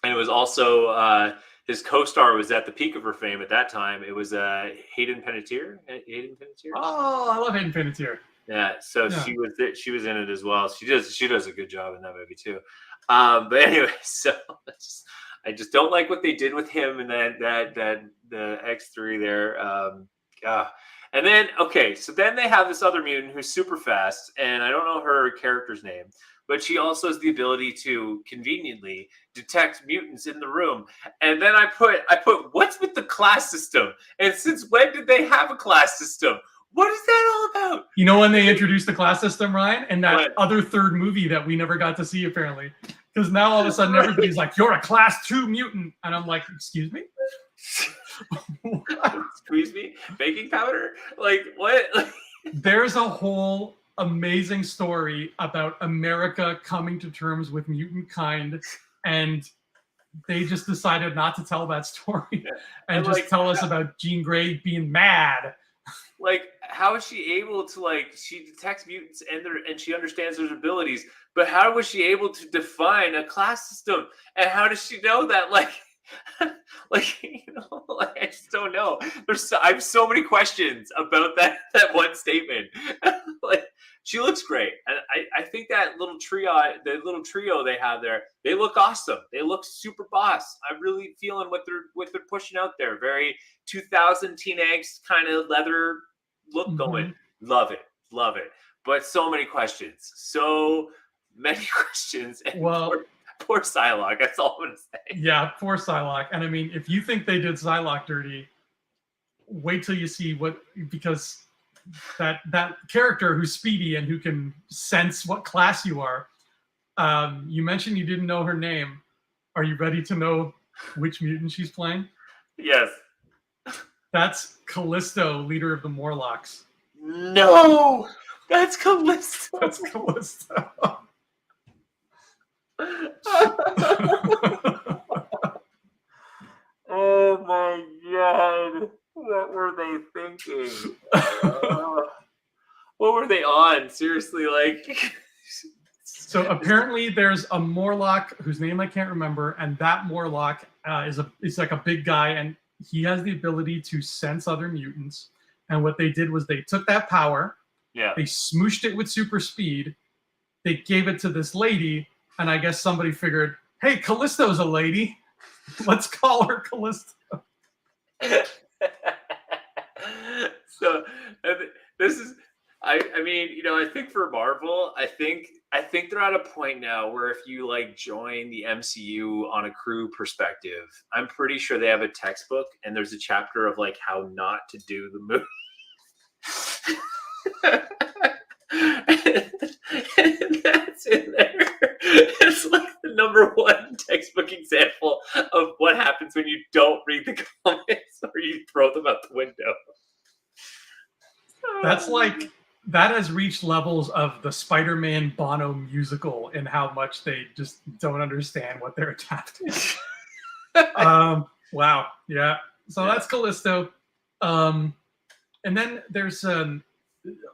And it was also his co-star was at the peak of her fame at that time. It was Hayden Panettiere. Oh, I love Hayden Panettiere. Yeah, so she was in it as well. She does a good job in that movie too. But anyway, so I just don't like what they did with him and that the X3 there. And then so then they have this other mutant who's super fast, and I don't know her character's name, but she also has the ability to conveniently detect mutants in the room. And then I put what's with the class system? And since when did they have a class system? What is that all about? You know when they introduced the class system, Ryan, and that other 3rd movie that we never got to see, apparently. Because now all of a sudden everybody's like, you're a class 2 mutant. And I'm like, excuse me? Excuse me? Baking powder? Like, what? There's a whole amazing story about America coming to terms with mutant kind, and they just decided not to tell that story and just like, tell us about Jean Grey being mad. Like, how is she able to, like, she detects mutants and she understands their abilities, but how was she able to define a class system? And how does she know that, like, you know, like, I just don't know. I have so many questions about that one statement. Like, she looks great, and I think that little trio they have there, they look awesome. They look super boss. I'm really feeling what they're pushing out there. Very 2000 teen angst kind of leather look going. Love it. But so many questions. And poor Psylocke. That's all I'm gonna say. Yeah, poor Psylocke. And I mean, if you think they did Psylocke dirty, wait till you see because that character who's speedy and who can sense what class you are, You mentioned you didn't know her name. Are you ready to know which mutant she's playing? Yes. That's Callisto, leader of the Morlocks. No, that's Callisto. That's Callisto. Oh my god. What were they thinking? What were they on? Seriously, like. So apparently there's a Morlock whose name I can't remember, and that Morlock is like a big guy, and he has the ability to sense other mutants. And what they did was they took that power, Yeah. they smooshed it with super speed, they gave it to this lady, and I guess somebody figured, hey, Callisto's a lady. Let's call her Callisto. So this is I mean, I think for Marvel, I think they're at a point now where if you like join the MCU on a crew perspective, I'm pretty sure they have a textbook and there's a chapter of like how not to do the movie. And that's in there. It's like the number one textbook example of what happens when you don't read the comments or you throw them out the window. That's like, that has reached levels of the Spider-Man Bono musical in how much they just don't understand what they're adapting. Wow. Yeah. So that's Callisto. And then there's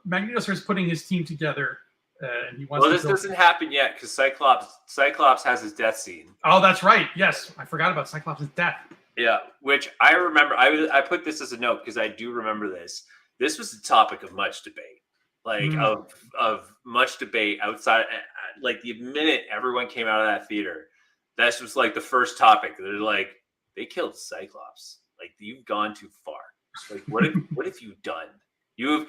Magneto starts putting his team together. And he wants this doesn't happen yet because Cyclops has his death scene. Oh, that's right. Yes. I forgot about Cyclops' death. Yeah, which I remember. I put this as a note because I do remember this. This was the topic of much debate. Like of much debate outside, like the minute everyone came out of that theater, that was like the first topic. They're like, they killed Cyclops. Like you've gone too far. Like what have you done? You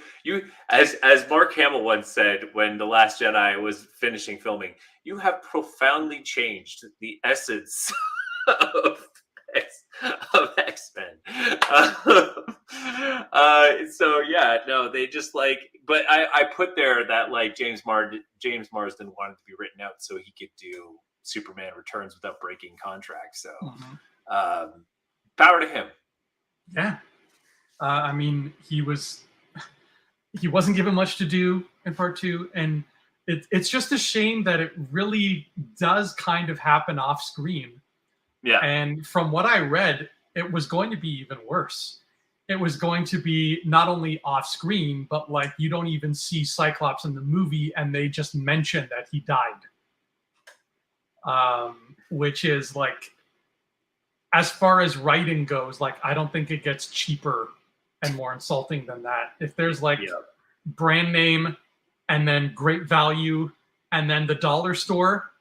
as Mark Hamill once said when The Last Jedi was finishing filming, you have profoundly changed the essence of X-Men. So yeah, no, they just like, but I put there that like James Marsden wanted to be written out so he could do Superman Returns without breaking contract. So power to him. Yeah. I mean, he wasn't given much to do in part 2, and it's just a shame that it really does kind of happen off screen. Yeah. And from what I read, it was going to be even worse. It was going to be not only off screen, but like you don't even see Cyclops in the movie and they just mention that he died. Which is like, as far as writing goes, like I don't think it gets cheaper and more insulting than that. If there's like brand name and then great value and then the dollar store,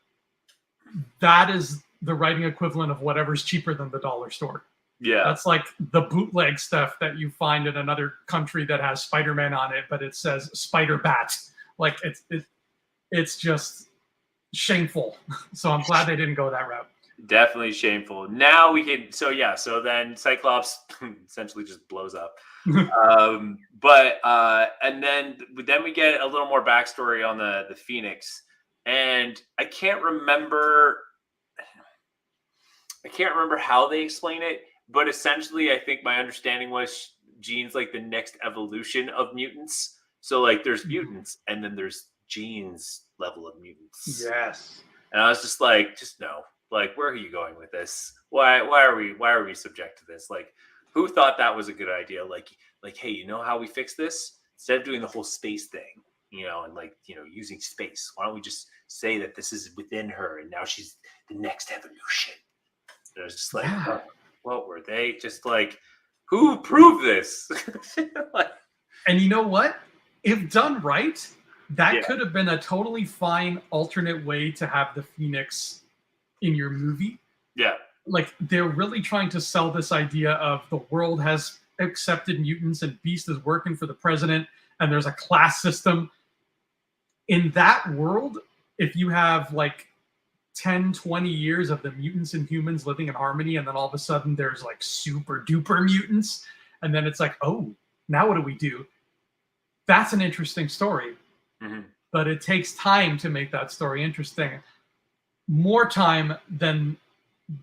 that is the writing equivalent of whatever's cheaper than the dollar store. Yeah. That's like the bootleg stuff that you find in another country that has Spider-Man on it, but it says Spider-Bat. Like it's just shameful. So I'm glad they didn't go that route. Definitely shameful. Now we can, so then Cyclops essentially just blows up. And then we get a little more backstory on the Phoenix. And I can't remember how they explain it, but essentially I think my understanding was Jean's like the next evolution of mutants. So like there's mutants and then there's Jean's level of mutants. Yes. And I was just like, no. Like, where are you going with this? Why are we subject to this? Like, who thought that was a good idea? Like, hey, you know how we fix this? Instead of doing the whole space thing, and like, using space, why don't we just say that this is within her and now she's the next evolution? And I was just like, what were they? Just like, who proved this? And you know what? If done right, that could have been a totally fine alternate way to have the Phoenix in your movie. Yeah. Like they're really trying to sell this idea of the world has accepted mutants and Beast is working for the president and there's a class system. In that world, if you have like 10, 20 years of the mutants and humans living in harmony and then all of a sudden there's like super duper mutants and then it's like, oh, now what do we do? That's an interesting story. But it takes time to make that story interesting. more time than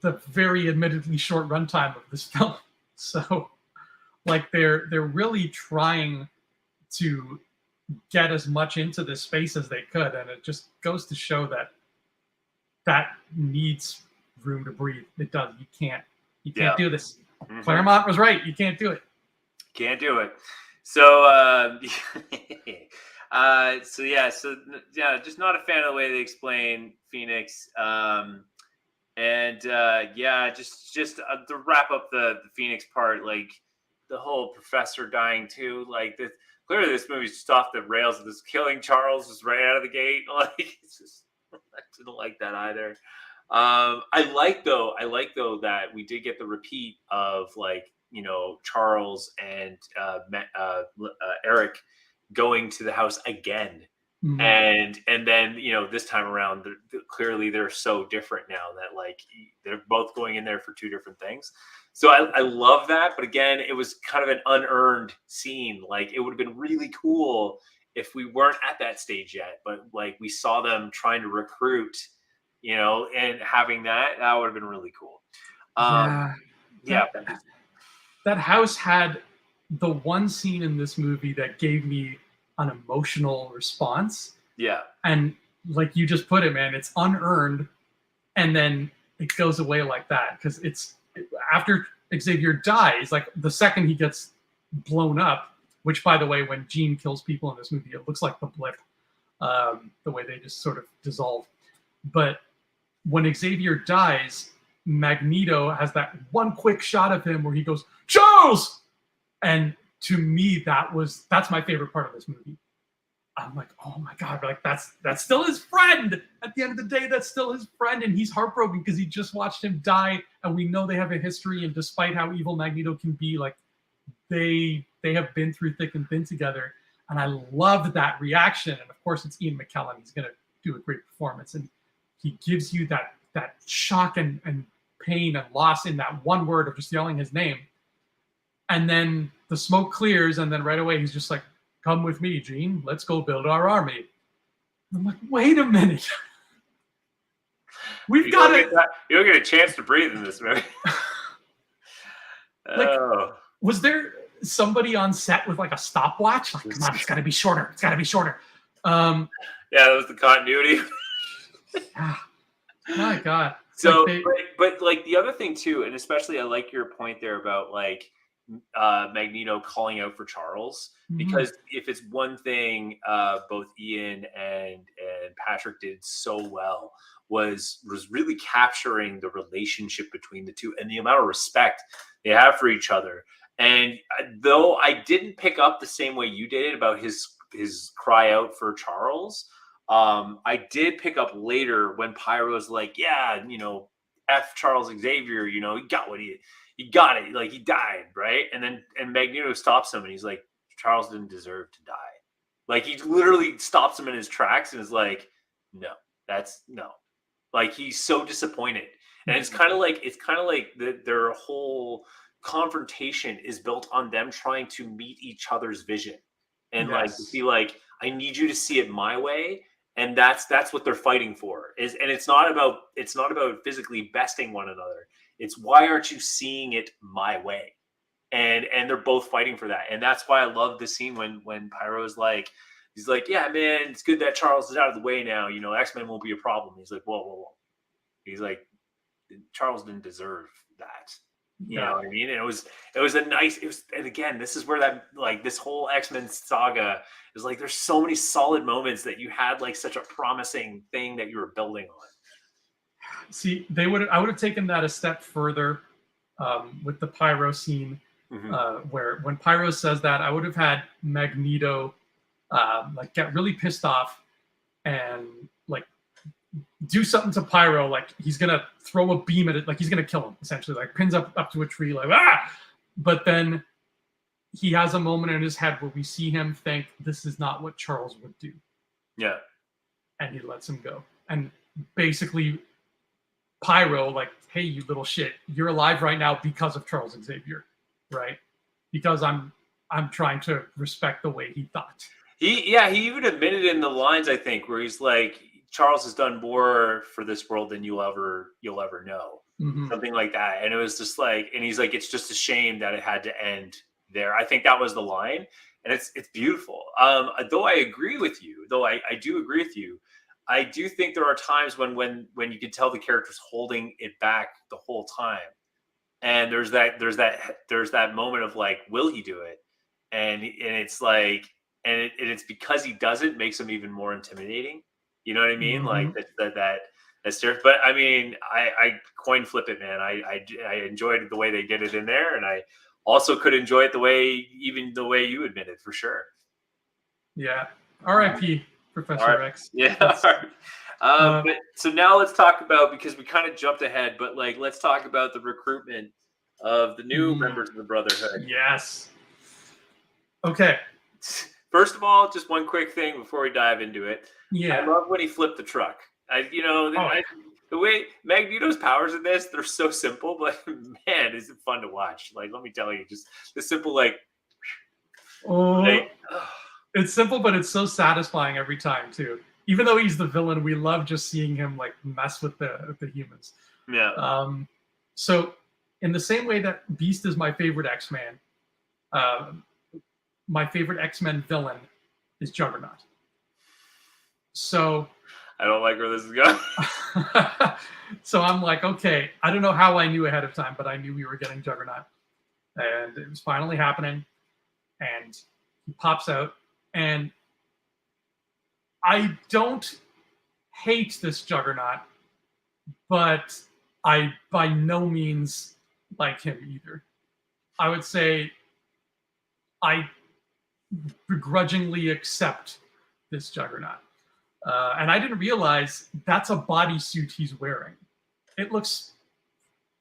the very admittedly short runtime of this film. So like they're really trying to get as much into this space as they could, and it just goes to show that that needs room to breathe. It does. You can't do this. Claremont was right. You can't do it. Can't do it. So just not a fan of the way they explain Phoenix. Just to wrap up the Phoenix part, like the whole professor dying too, like clearly this movie's just off the rails. This killing Charles was right out of the gate. Like it's just, I didn't like that either. I like though that we did get the repeat of like, you know, Charles and Eric going to the house again. And then, you know, this time around, clearly they're so different now that like they're both going in there for two different things. So I love that. But again, it was kind of an unearned scene. Like it would have been really cool if we weren't at that stage yet, but like we saw them trying to recruit, you know, and having that would have been really cool. That house had the one scene in this movie that gave me an emotional response. Yeah. And like you just put it, man, it's unearned, and then it goes away like that because after Xavier dies, like the second he gets blown up, which by the way, when Jean kills people in this movie, it looks like the Blip, the way they just sort of dissolve. But when Xavier dies, Magneto has that one quick shot of him where he goes, Charles! And to me, that's my favorite part of this movie. I'm like, oh my God, like that's still his friend. At the end of the day, that's still his friend. And he's heartbroken because he just watched him die. And we know they have a history. And despite how evil Magneto can be, like they have been through thick and thin together. And I loved that reaction. And of course, it's Ian McKellen. He's going to do a great performance. And he gives you that shock and pain and loss in that one word of just yelling his name. And then the smoke clears, and then right away he's just like, come with me, Jean. Let's go build our army. I'm like, wait a minute. You don't get a chance to breathe in this movie. Was there somebody on set with like a stopwatch? Like, come on, it's got to be shorter. It's got to be shorter. Yeah, that was the continuity. My God. So, but like the other thing too, and especially I like your point there about like Magneto calling out for Charles, because if it's one thing both Ian and Patrick did so well was really capturing the relationship between the two and the amount of respect they have for each other. And though I didn't pick up the same way you did about his cry out for Charles, I did pick up later when Pyro's like, yeah, you know, F Charles Xavier, you know, he got what he got it. Like he died, right? And Magneto stops him and he's like, Charles didn't deserve to die. Like he literally stops him in his tracks and is like, no, that's no. Like he's so disappointed. And it's kind of like their whole confrontation is built on them trying to meet each other's vision. And like to be like, I need you to see it my way. And that's what they're fighting for. And it's not about physically besting one another. It's why aren't you seeing it my way? And they're both fighting for that. And that's why I love the scene when Pyro's like, he's like, yeah, man, it's good that Charles is out of the way now. You know, X-Men won't be a problem. He's like, whoa. He's like, Charles didn't deserve that. You know what I mean? And it was and again, this is where that like this whole X-Men saga is like, there's so many solid moments that you had like such a promising thing that you were building on. See, I would have taken that a step further with the Pyro scene, where when Pyro says that, I would have had Magneto like get really pissed off and like do something to Pyro, like he's gonna throw a beam at it, like he's gonna kill him essentially, like pins up to a tree, like But then he has a moment in his head where we see him think this is not what Charles would do. Yeah, and he lets him go. And basically, Pyro, like, hey, you little shit, you're alive right now because of Charles Xavier, right? Because I'm trying to respect the way he thought. He even admitted in the lines, I think, where he's like, Charles has done more for this world than you'll ever know. Mhm. Something like that. And it was just like, and he's like, it's just a shame that it had to end there. I think that was the line. And it's beautiful. Though I agree with you, though I do agree with you, I do think there are times when you can tell the character's holding it back the whole time. And there's that moment of like, will he do it? And it's like, and it's because he does it makes him even more intimidating. You know what I mean? Like Mhm. that stairs. But I mean, I coin flip it, man. I enjoyed the way they did it in there, and I also could enjoy it the way you admitted for sure. Yeah. R.I.P. All right, Professor X. yeah. That's, But so now let's talk about, because we kind of jumped ahead, but like let's talk about the recruitment of the new members of the Brotherhood. yes. Okay. First of all, just one quick thing before we dive into it. I Yeah. love when he flipped the truck. The way Magneto's powers in this, they're so simple, but man, is it fun to watch. Like, let me tell you, just the simple, like, It's simple, but it's so satisfying every time too. Even though he's the villain, we love just seeing him like mess with the humans. yeah. So in the same way that Beast is my favorite X-Man, my favorite X-Men villain is Juggernaut. So I don't like where this is going. so I'm like, okay, I don't know how I knew ahead of time, but I knew we were getting Juggernaut. And it was finally happening. And he pops out. And I don't hate this Juggernaut, but I by no means like him either. I would say I begrudgingly accept this Juggernaut. And I didn't realize that's a bodysuit he's wearing. It looks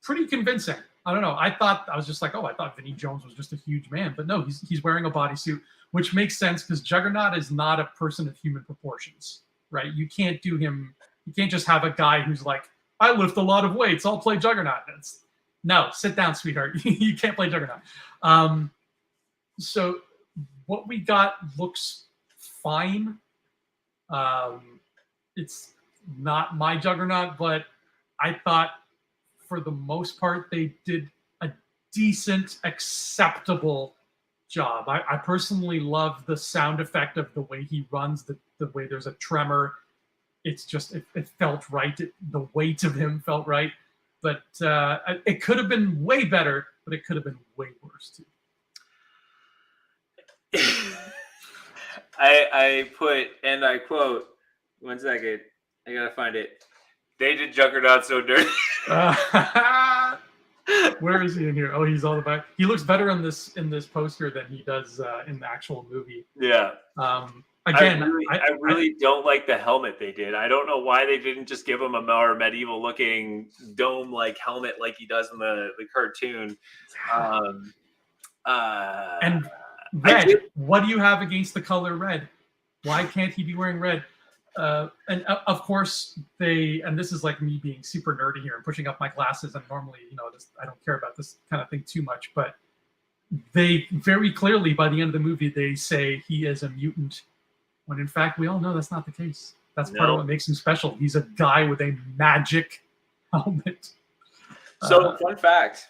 pretty convincing. I don't know. I was just like, oh, I thought Vinnie Jones was just a huge man, but no, he's wearing a bodysuit, which makes sense because Juggernaut is not a person of human proportions, right? You can't do him. You can't just have a guy who's like, I lift a lot of weights. I'll play Juggernaut. No, sit down, sweetheart. You can't play Juggernaut. So what we got looks fine. It's not my Juggernaut, but I thought for the most part they did a decent, acceptable job. I personally love the sound effect of the way he runs, the way there's a tremor. It's just, it felt right. The weight of him felt right. But it could have been way better, but it could have been way worse too. I put, and I quote, one second, I gotta find it. They did Juggernaut so dirty. Where is he in here? Oh, he's all the back. He looks better in this poster than he does in the actual movie. Yeah. Again, I really don't like the helmet they did. I don't know why they didn't just give him a more medieval looking dome-like helmet like he does in the cartoon. And red. What do you have against the color red? Why can't he be wearing red? And of course and this is like me being super nerdy here and pushing up my glasses, and normally, I don't care about this kind of thing too much, but they very clearly, by the end of the movie, they say he is a mutant, when in fact we all know that's not the case. That's part of what makes him special. He's a guy with a magic helmet. So fun fact,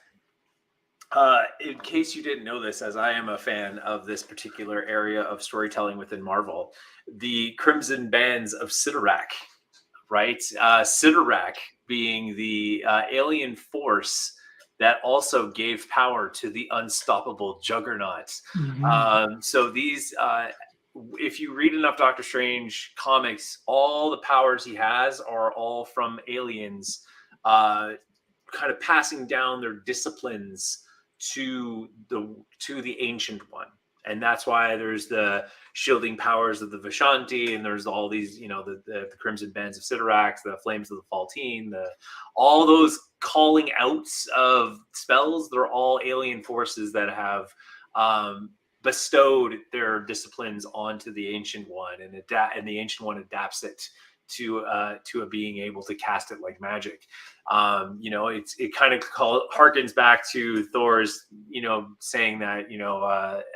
in case you didn't know this, as I am a fan of this particular area of storytelling within Marvel, the Crimson Bands of Sidorak, right? Sidorak being the alien force that also gave power to the unstoppable Juggernaut. Mm-hmm. So these, if you read enough Doctor Strange comics, all the powers he has are all from aliens, kind of passing down their disciplines to the Ancient One. And that's why there's the shielding powers of the Vishanti, and there's all these, the Crimson Bands of Sidorak, the Flames of the Faltine, all those calling outs of spells. They're all alien forces that have bestowed their disciplines onto the Ancient One, and the Ancient One adapts it to a being able to cast it like magic. It kind of harkens back to Thor's, saying that,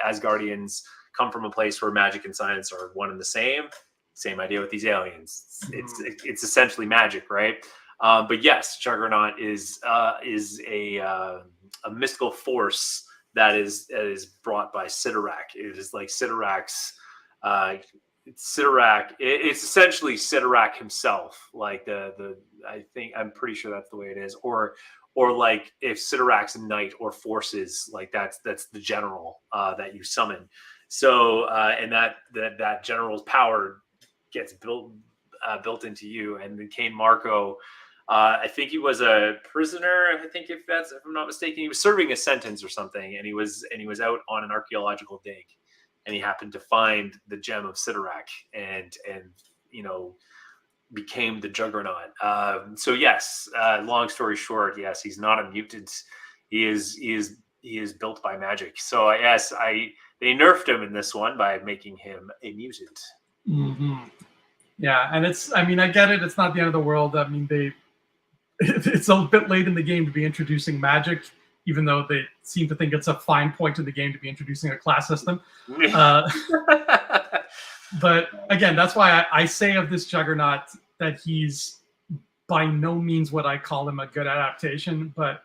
Asgardians come from a place where magic and science are one and the same. Same idea with these aliens. It's essentially magic, right? But yes, Juggernaut is a mystical force that is brought by Sidorak. It is like Sidorak's. It's essentially Sidorak himself. Like I'm pretty sure that's the way it is. Or like if Sidorak's knight or forces, like that's the general that you summon. So and that general's power gets built into you. And then Cain Marco, I think he was a prisoner. I think if I'm not mistaken, he was serving a sentence or something, and he was out on an archaeological dig, and he happened to find the gem of Sidorak, and became the Juggernaut. So yes, long story short, yes, he's not a mutant. He is built by magic. So yes, they nerfed him in this one by making him a mutant. Mm-hmm. Yeah, and I get it. It's not the end of the world. I mean, it's a bit late in the game to be introducing magic, even though they seem to think it's a fine point in the game to be introducing a class system. But again, that's why I say of this Juggernaut that he's by no means what I call him a good adaptation, but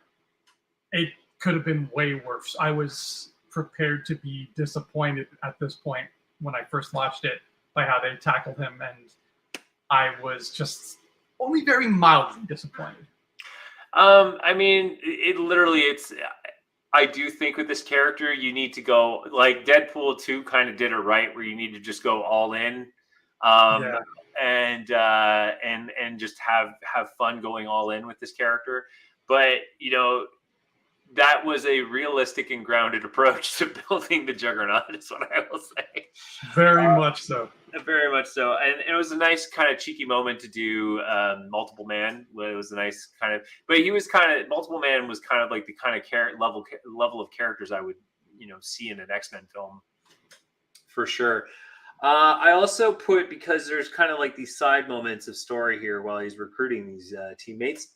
it could have been way worse. I was prepared to be disappointed at this point when I first watched it by how they tackled him, and I was just only very mildly disappointed. I mean, I do think with this character, you need to go like Deadpool 2 kind of did it right, where you need to just go all in, and just have fun going all in with this character. But that was a realistic and grounded approach to building the Juggernaut, is what I will say. Very much so. Very much so. And it was a nice kind of cheeky moment to do Multiple Man. It was a nice kind of, but he was kind of, Multiple Man was kind of like the kind of level of characters I would, see in an X-Men film for sure. I also put, because there's kind of like these side moments of story here while he's recruiting these teammates.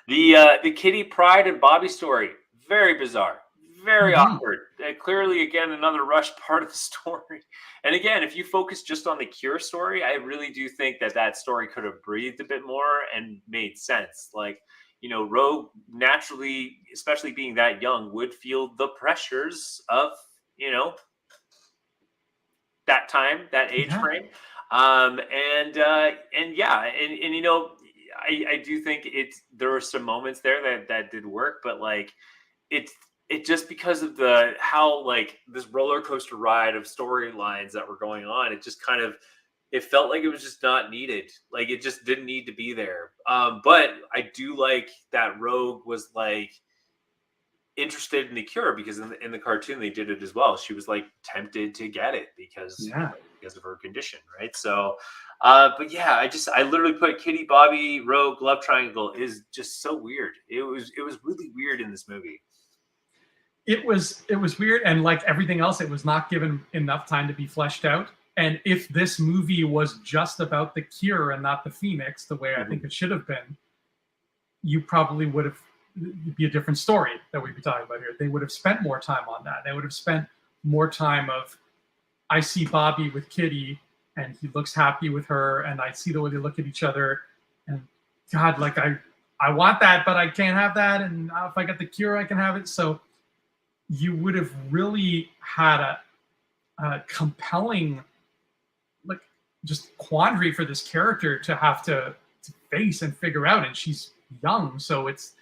The Kitty Pryde and Bobby story, very bizarre, very awkward. Clearly, again, another rushed part of the story. And again, if you focus just on the Cure story, I really do think that story could have breathed a bit more and made sense. Like, Rogue naturally, especially being that young, would feel the pressures of, that time, that age frame. I do think there were some moments there that did work, but like it just because of how like this roller coaster ride of storylines that were going on, it felt like it was just not needed. Like it just didn't need to be there. But I do like that Rogue was like interested in the Cure, because in the cartoon they did it as well. She was like tempted to get it because of her condition, right? So but yeah, I literally put Kitty, Bobby, Rogue, love triangle is just so weird. It was really weird in this movie. It was weird, and like everything else, it was not given enough time to be fleshed out. And if this movie was just about the Cure and not the Phoenix, the way I think it should have been, you probably would have, it'd be a different story that we'd be talking about here. They would have spent more time on that. They would have spent more time of, I see Bobby with Kitty and he looks happy with her, and I see the way they look at each other, and God, like I want that, but I can't have that, and if I get the Cure, I can have it. So you would have really had a compelling, like, just quandary for this character to have to face and figure out, and she's young, so it's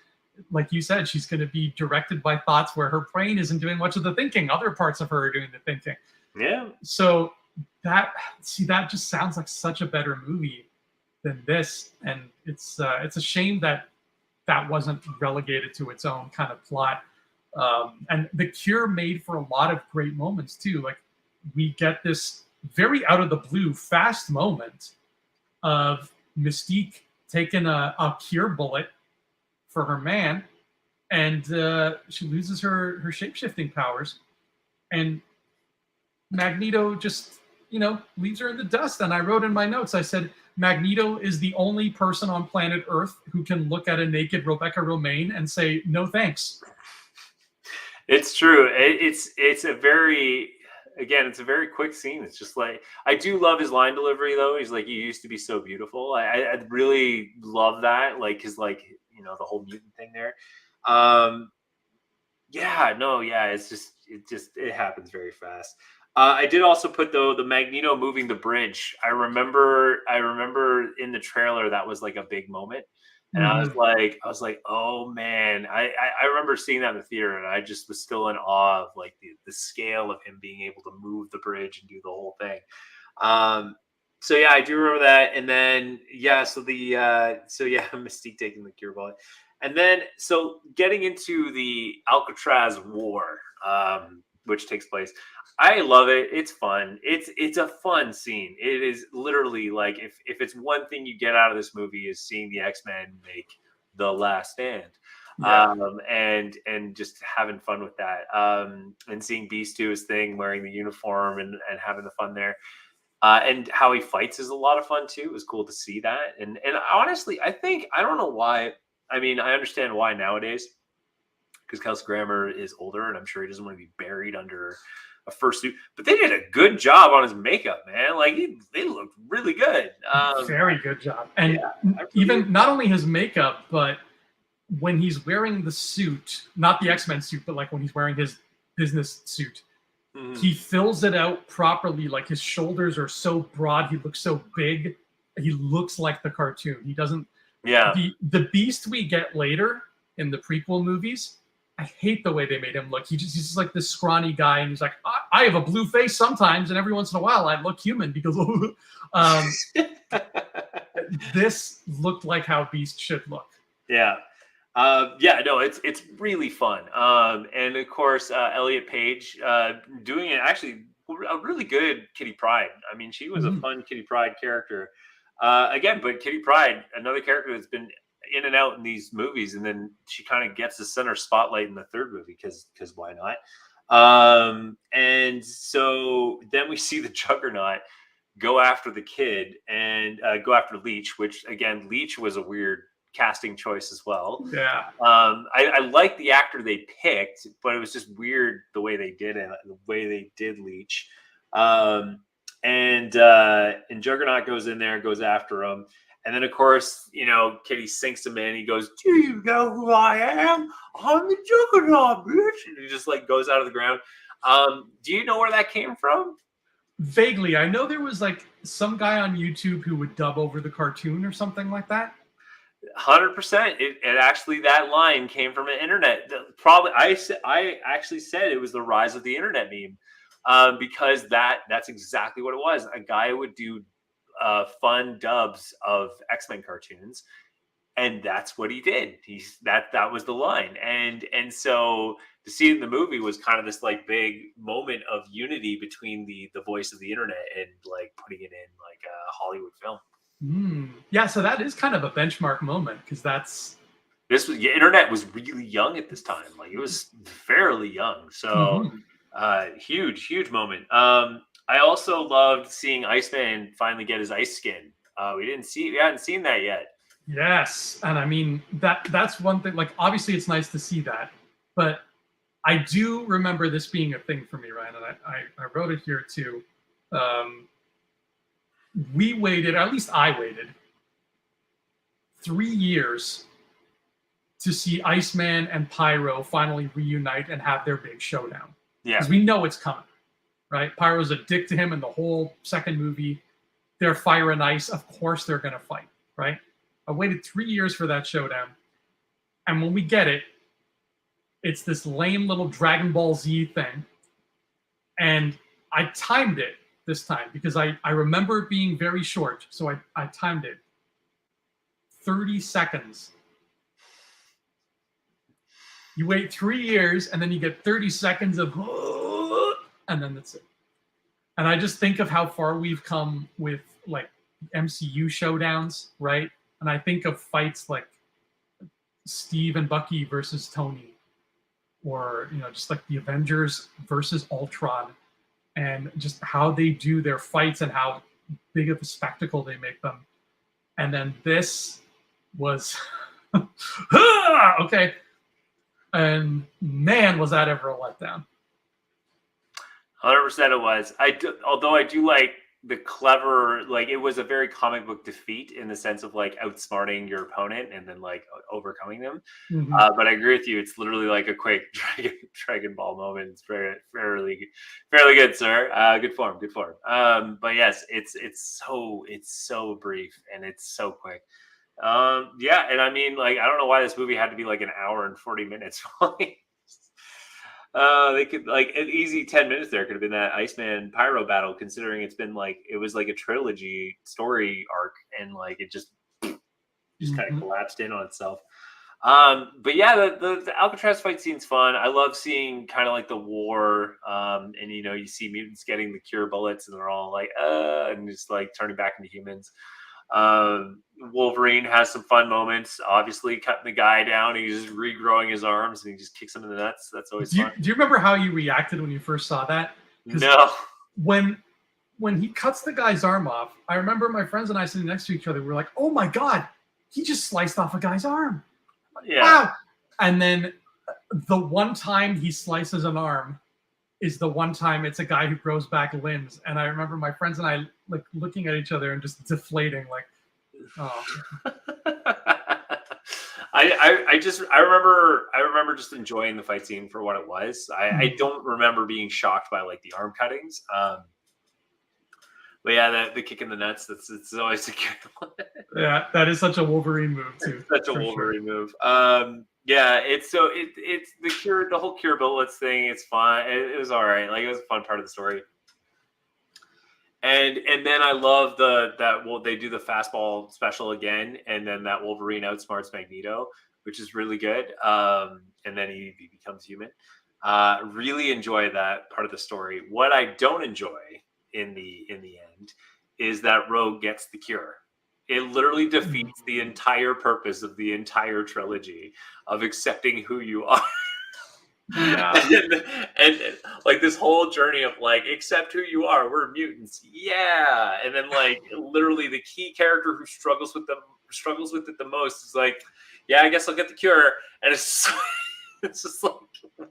like you said, she's going to be directed by thoughts where her brain isn't doing much of the thinking. Other parts of her are doing the thinking. Yeah. So that just sounds like such a better movie than this, and it's a shame that wasn't relegated to its own kind of plot. And the Cure made for a lot of great moments too. Like, we get this very out of the blue fast moment of Mystique taking a Cure bullet for her man, and she loses her shape-shifting powers, and Magneto just leaves her in the dust. And I wrote in my notes, I said, Magneto is the only person on planet Earth who can look at a naked Rebecca Romaine and say, no thanks. It's true. It's a very again, it's a very quick scene. It's just like I do love his line delivery though. He's like, "You used to be so beautiful." I really love that. Like his like the whole mutant thing there. Um, yeah, no, yeah, it happens very fast. I did also put though the Magneto moving the bridge. I remember in the trailer that was like a big moment, and Mhm. I was like, oh man, I remember seeing that in the theater, and I just was still in awe of like the scale of him being able to move the bridge and do the whole thing. Um, so yeah, I do remember that, and then yeah, so yeah, Mystique taking the cure ball. And then, so getting into the Alcatraz War, which takes place, I love it. It's fun. It's a fun scene. It is literally like if it's one thing you get out of this movie is seeing the X Men make the Last Stand, Yeah. and just having fun with that, and seeing Beast do his thing, wearing the uniform and having the fun there. And how he fights is a lot of fun too. It was cool to see that. And honestly, I don't know why. I mean, I understand why nowadays because Kelsey Grammer is older, and I'm sure he doesn't want to be buried under a fursuit. But they did a good job on his makeup, man. Like they looked really good. Very good job. Yeah, And I really even not only his makeup, but when he's wearing the suit, not the X-Men suit, but like when he's wearing his business suit, mhm. he fills it out properly. Like his shoulders are so broad, he looks so big. He looks like the cartoon. He doesn't. Yeah, The Beast we get later in the prequel movies, I hate the way they made him look. He's just like this scrawny guy, and he's like, I have a blue face sometimes, and every once in a while I look human because this looked like how Beast should look. yeah. Yeah, no, it's really fun. And of course, Elliot Page doing it actually a really good Kitty Pryde. I mean, she was a Mhm. fun Kitty Pryde character. Again, but Kitty Pryde, another character that's been in and out in these movies, and then she kind of gets the center spotlight in the third movie because why not? And so then we see the Juggernaut go after the kid and go after Leech, which again, Leech was a weird casting choice as well. Yeah. I like the actor they picked, but it was just weird the way they did it, the way they did Leech. Um, and Juggernaut goes in there, goes after him, and then of course Kitty sinks him in. He goes, "Do you know who I am? I'm the Juggernaut, bitch!" And he just like goes out of the ground. Do you know where that came from? Vaguely, I know there was like some guy on YouTube who would dub over the cartoon or something like that. 100%. It actually that line came from an internet. Probably I actually said it was the rise of the internet meme, because that's exactly what it was. A guy would do fun dubs of X-Men cartoons, and that's what he did. That was the line, and so to see it in the movie was kind of this like big moment of unity between the voice of the internet and like putting it in like a Hollywood film. Yeah, so that is kind of a benchmark moment because that's. The internet was really young at this time. Like it was fairly young. So Mhm. huge moment. I also loved seeing Iceman finally get his ice skin. We hadn't seen that yet. Yes, and I mean that's one thing. Like, obviously, it's nice to see that, but I do remember this being a thing for me, Ryan, and I wrote it here too. Um, we waited, or at least I waited, 3 years to see Iceman and Pyro finally reunite and have their big showdown Yeah. because we know it's coming, right? Pyro's a dick to him in the whole second movie. They're fire and ice. Of course, they're going to fight, right? I waited 3 years for that showdown. And when we get it, it's this lame little Dragon Ball Z thing. And I timed it this time because I remember it being very short. So I timed it 30 seconds. You wait 3 years and then you get 30 seconds of, and then that's it. And I just think of how far we've come with like MCU showdowns, right? And I think of fights like Steve and Bucky versus Tony, or just like the Avengers versus Ultron, and just how they do their fights and how big of a spectacle they make them. And then this was okay. And man, was that ever a letdown. 100% it was. Although I do like the clever, like it was a very comic book defeat in the sense of like outsmarting your opponent and then like overcoming them. Mhm. But I agree with you. It's literally like a quick Dragon Ball moment. It's fairly good, sir. Good form, good form. But yes, it's so brief and it's so quick. Yeah, and I mean, like, I don't know why this movie had to be like an hour and 40 minutes. They could like an easy 10 minutes there could have been that Iceman Pyro battle, considering it was like a trilogy story arc, and like it just kind of Mhm. collapsed in on itself. But yeah, the Alcatraz fight scene's fun. I love seeing kind of like the war, and you see mutants getting the cure bullets, and they're all like, and just like turning back into humans. Wolverine has some fun moments. Obviously, cutting the guy down, he's just regrowing his arms, and he just kicks him in the nuts. That's always Do you fun. do you remember how you reacted when you first saw that? Because No, when he cuts the guy's arm off, I remember my friends and I sitting next to each other. We were like, "Oh my god, he just sliced off a guy's arm! yeah, Wow!" And then the one time he slices an arm is the one time it's a guy who grows back limbs. And I remember my friends and I like looking at each other and just deflating, like, "Oh, I remember just enjoying the fight scene for what it was. I mhm." don't remember being shocked by like the arm cuttings. But yeah, the kick in the nuts. It's always a good one. Yeah, that is such a Wolverine move too, Such a for sure." Wolverine move. Yeah, it's the whole cure bullets thing. It's fun. It was all right. Like it was a fun part of the story. And then I love they do the fastball special again, and then that Wolverine outsmarts Magneto, which is really good. And then he becomes human. Really enjoy that part of the story. What I don't enjoy in the end is that Rogue gets the cure. It literally defeats the entire purpose of the entire trilogy of accepting who you are. Yeah. and like this whole journey of like accept who you are, we're mutants, yeah. And then like literally the key character who struggles with it the most is like, yeah, I guess I'll get the cure. And it's just, it's just like,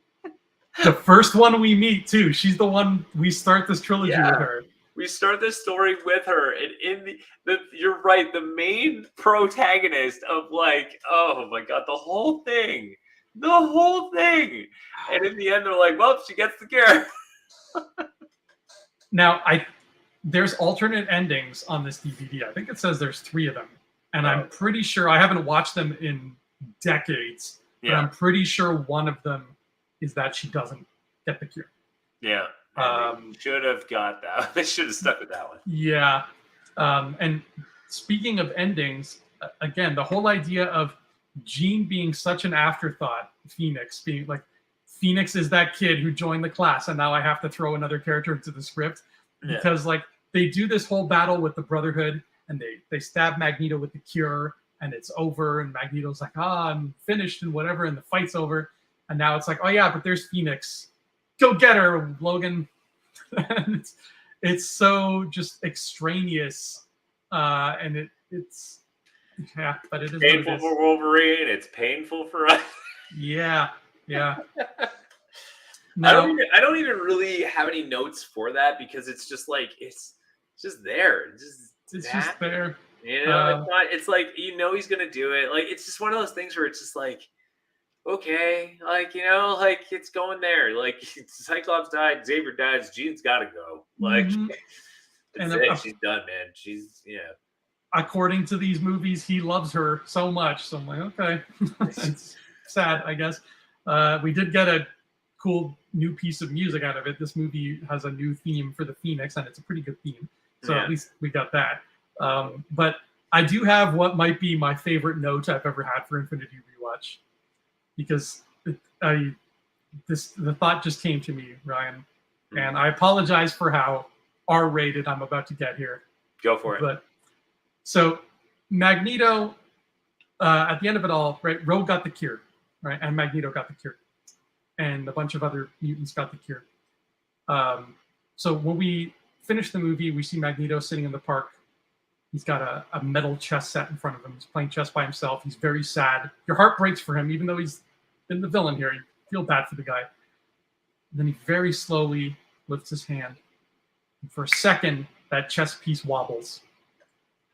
The first one we meet too. She's the one we start this trilogy with yeah, her. we start this story with her, and in you're right, the main protagonist of like, oh my god, the whole thing. And in the end they're like, well, she gets the cure. Now, there's alternate endings on this DVD. I think it says there's 3 of them. And I'm pretty sure I haven't watched them in decades, but I'm pretty sure one of them is that she doesn't get the cure. Yeah. Should have got that. They should have stuck with that one. Yeah. And speaking of endings, again, the whole idea of Jean being such an afterthought, Phoenix being like, Phoenix is that kid who joined the class, and now I have to throw another character into the script because like they do this whole battle with the Brotherhood, and they stab Magneto with the cure, and it's over, and Magneto's like, I'm finished and whatever, and the fight's over, and now it's like, oh yeah, but there's Phoenix, go get her, Logan. And it's so just extraneous, and it's yeah, but it is painful for Wolverine. It's painful for us. Yeah. Now, I don't even really have any notes for that because it's just like it's just there. It's just there. You know, it's like he's gonna do it. Like it's just one of those things where it's just like, okay, like like it's going there. Like Cyclops died, Xavier dies, Jean's gotta go. Like she's done, man. She's according to these movies, he loves her so much. So I'm like, okay. It's sad, I guess. We did get a cool new piece of music out of it. This movie has a new theme for the Phoenix, and it's a pretty good theme. So at least we got that. But I do have what might be my favorite note I've ever had for Infinity Rewatch, because the thought just came to me, Ryan, and I apologize for how R-rated I'm about to get here. Go for it. But so Magneto, at the end of it all, right? Rogue got the cure, right? And Magneto got the cure, and a bunch of other mutants got the cure. So when we finish the movie, we see Magneto sitting in the park. He's got a metal chess set in front of him. He's playing chess by himself. He's very sad. Your heart breaks for him, even though he's been the villain here. You feel bad for the guy. And then he very slowly lifts his hand. And for a second, that chess piece wobbles.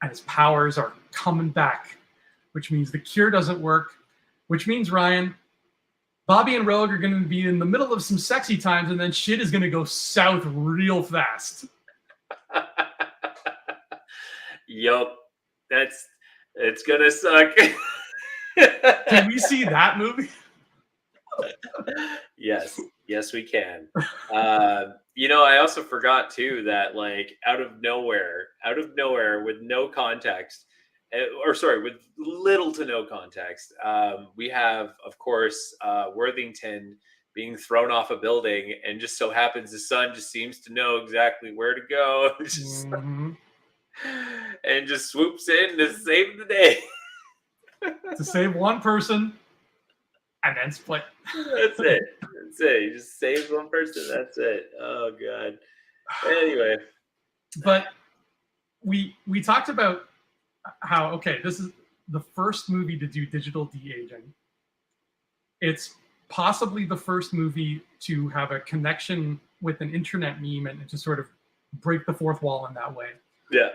And his powers are coming back, which means the cure doesn't work, which means, Ryan, Bobby and Rogue are going to be in the middle of some sexy times, and then shit is going to go south real fast. Yup. It's going to suck. Can we see that movie? Yes, we can. I also forgot too that like out of nowhere, with no context, with little to no context, we have, of course, Worthington being thrown off a building, and just so happens the son just seems to know exactly where to go, and just swoops in to save the day. To save one person, and then split. That's it. He just saves one person. That's it. Oh God. Anyway, but we talked about how this is the first movie to do digital de-aging. It's possibly the first movie to have a connection with an internet meme and to sort of break the fourth wall in that way. Yeah.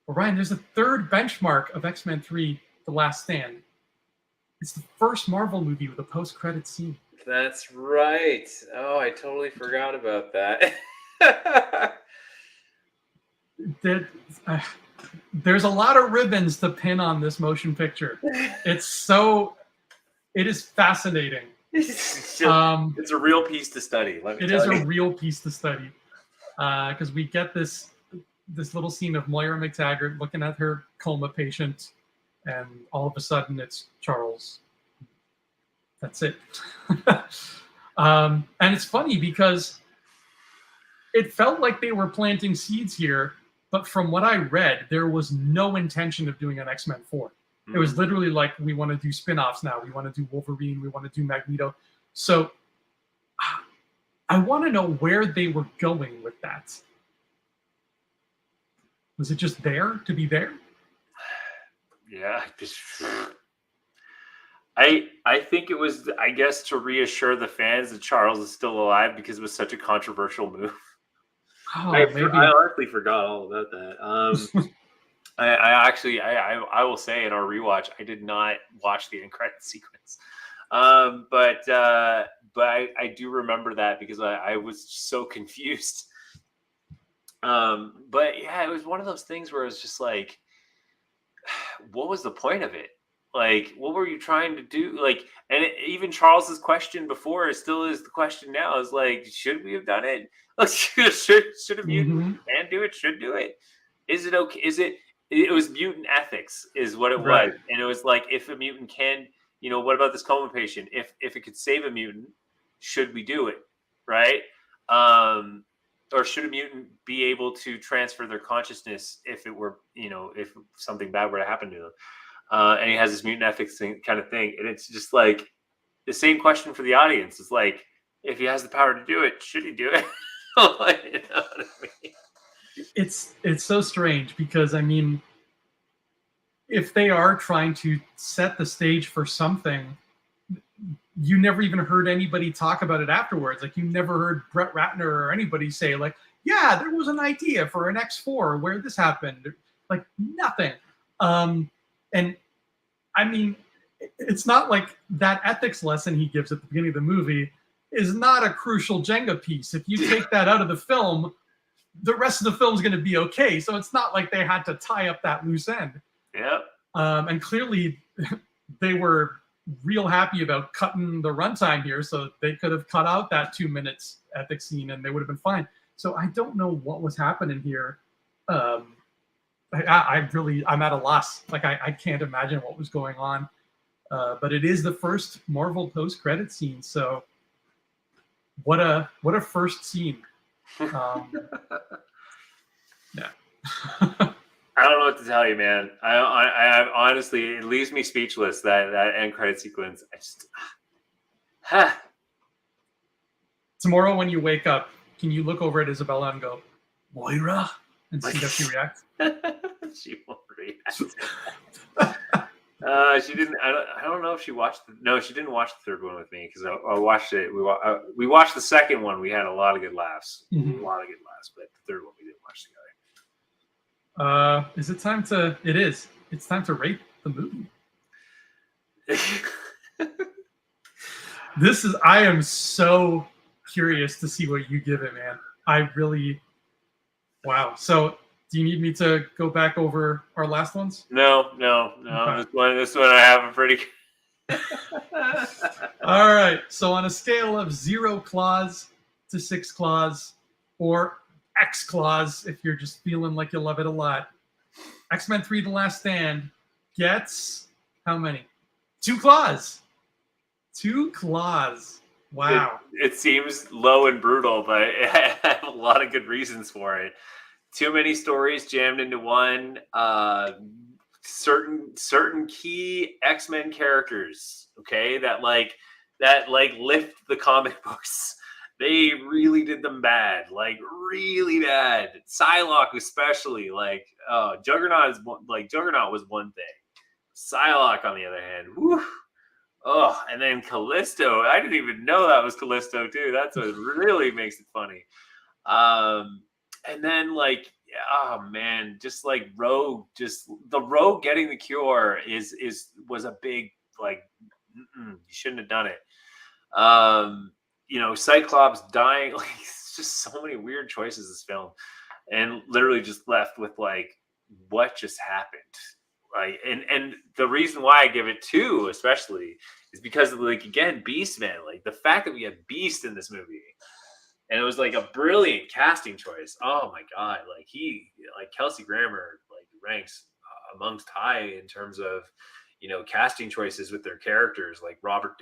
But Ryan, there's a third benchmark of X-Men 3: The Last Stand. It's the first Marvel movie with a post-credit scene. That's right. Oh, I totally forgot about that. There's a lot of ribbons to pin on this motion picture. It is fascinating. It's a real piece to study. It is a real piece to study because we get this little scene of Moira McTaggart looking at her coma patient, and all of a sudden it's Charles. That's it. And it's funny because it felt like they were planting seeds here, but from what I read, there was no intention of doing an X-Men 4. It was literally like, we want to do spin-offs now. We want to do Wolverine. We want to do Magneto. So I want to know where they were going with that. Was it just there to be there? Yeah, I think it was, I guess, to reassure the fans that Charles is still alive because it was such a controversial move. I honestly forgot all about that. I will say in our rewatch, I did not watch the end credit sequence, but I do remember that because I was so confused. But yeah, it was one of those things where it was just like, what was the point of it? Like, what were you trying to do? Like, and even Charles's question before still is the question now. Is like, should we have done it? Like, should have mutant can do it? Should do it? Is it okay? It was mutant ethics, is what it was, and it was like, if a mutant can, what about this coma patient? If it could save a mutant, should we do it? Right? Or should a mutant be able to transfer their consciousness if it were, if something bad were to happen to them? And he has this mutant ethics kind of thing. And it's just like the same question for the audience. It's like, if he has the power to do it, should he do it? You know what I mean? It's so strange because, I mean, if they are trying to set the stage for something, you never even heard anybody talk about it afterwards. Like, you never heard Brett Ratner or anybody say, like, yeah, there was an idea for an X4 where this happened. Like, nothing. And I mean, it's not like that ethics lesson he gives at the beginning of the movie is not a crucial Jenga piece. If you take that out of the film, the rest of the film is going to be okay. So it's not like they had to tie up that loose end. Yeah. And clearly they were real happy about cutting the runtime here, so they could have cut out that 2 minutes ethics scene and they would have been fine. So I don't know what was happening here. I'm at a loss. Like, I can't imagine what was going on. But it is the first Marvel post-credit scene. So what a first scene. Yeah. I don't know what to tell you, man. I honestly, it leaves me speechless, that end credit sequence. I just, Tomorrow when you wake up, can you look over at Isabella and go, Moira? And see how she reacts? She won't react. She didn't. I don't know if she watched. No, she didn't watch the third one with me because I watched it. We watched the second one. We had a lot of good laughs. Mhm. A lot of good laughs. But the third one we didn't watch together. Is it time to? It is. It's time to rate the movie. This is. I am so curious to see what you give it, man. I really. Wow. So, do you need me to go back over our last ones? No. Okay. This one I have a pretty. All right. So, on a scale of 0 claws to 6 claws, or X claws, if you're just feeling like you love it a lot, X-Men 3: The Last Stand gets how many? 2 claws. 2 claws. Wow. It seems low and brutal, but I have a lot of good reasons for it. Too many stories jammed into one. Certain key X-Men characters, okay, that lift the comic books. They really did them bad, like really bad. Psylocke especially, Juggernaut was one thing. Psylocke on the other hand, whew, oh, and then Callisto. I didn't even know that was Callisto too. That's what really makes it funny. And then oh man, just like Rogue, just the Rogue getting the cure was a big you shouldn't have done it. Cyclops dying, it's just so many weird choices this film, and literally just left with what just happened. And the reason why I give it 2 especially is because of again, Beast Man, the fact that we had Beast in this movie. And it was a brilliant casting choice. Oh my god! Kelsey Grammer ranks amongst high in terms of casting choices with their characters. Robert,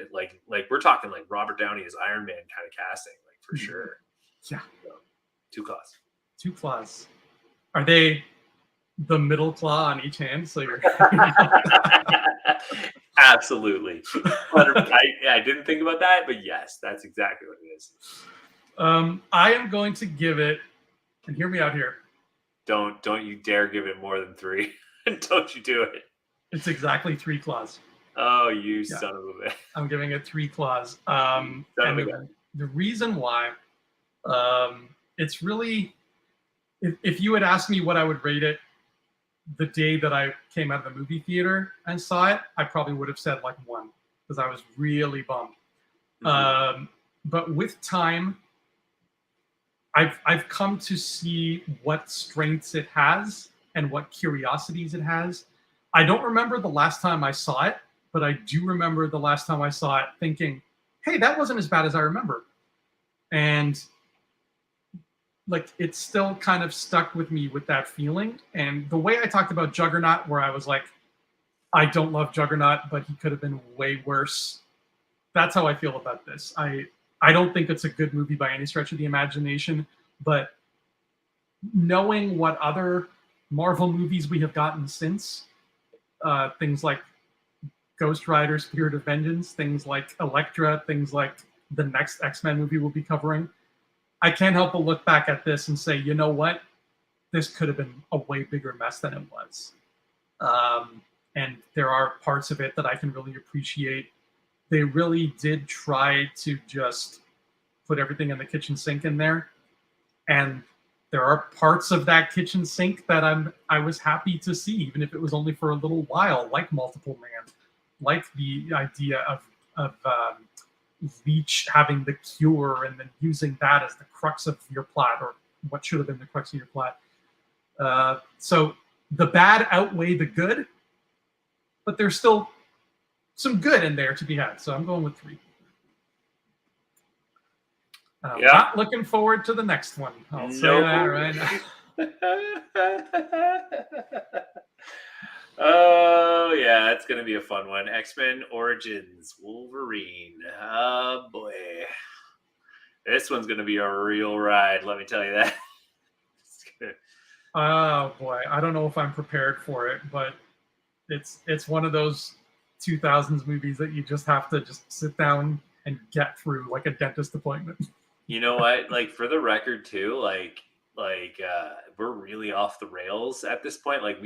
we're talking Robert Downey as Iron Man kind of casting, for sure. Yeah. So, 2 claws. 2 claws. Are they the middle claw on each hand? So you're absolutely. I didn't think about that, but yes, that's exactly what it is. I am going to give it, and hear me out here. Don't you dare give it more than 3. Don't you do it. It's exactly 3 claws. Oh, you son of a bitch. I'm giving it 3 claws. And the reason why, it's really, if you had asked me what I would rate it the day that I came out of the movie theater and saw it, I probably would have said 1 because I was really bummed. Mm-hmm. But with time, I've come to see what strengths it has and what curiosities it has. I don't remember the last time I saw it, but I do remember the last time I saw it thinking, hey, that wasn't as bad as I remember. And it still kind of stuck with me with that feeling. And the way I talked about Juggernaut, where I was like, I don't love Juggernaut, but he could have been way worse. That's how I feel about this. I don't think it's a good movie by any stretch of the imagination, but knowing what other Marvel movies we have gotten since, things like Ghost Rider, Spirit of Vengeance, things like Elektra, things like the next X-Men movie we'll be covering, I can't help but look back at this and say, you know what? This could have been a way bigger mess than it was. And there are parts of it that I can really appreciate. They really did try to just put everything in the kitchen sink in there. And there are parts of that kitchen sink that I was happy to see, even if it was only for a little while, like Multiple Man, like the idea of Leech having the cure and then using that as the crux of your plot, or what should have been the crux of your plot. So the bad outweigh the good, but there's still some good in there to be had. So I'm going with 3. Not looking forward to the next one. I'll say that right now. Oh, yeah, it's going to be a fun one. X-Men Origins Wolverine. Oh, boy. This one's going to be a real ride, let me tell you that. Oh, boy. I don't know if I'm prepared for it, but it's one of those 2000s movies that you just have to just sit down and get through like a dentist appointment. You know what? For the record, too, like we're really off the rails at this point. Like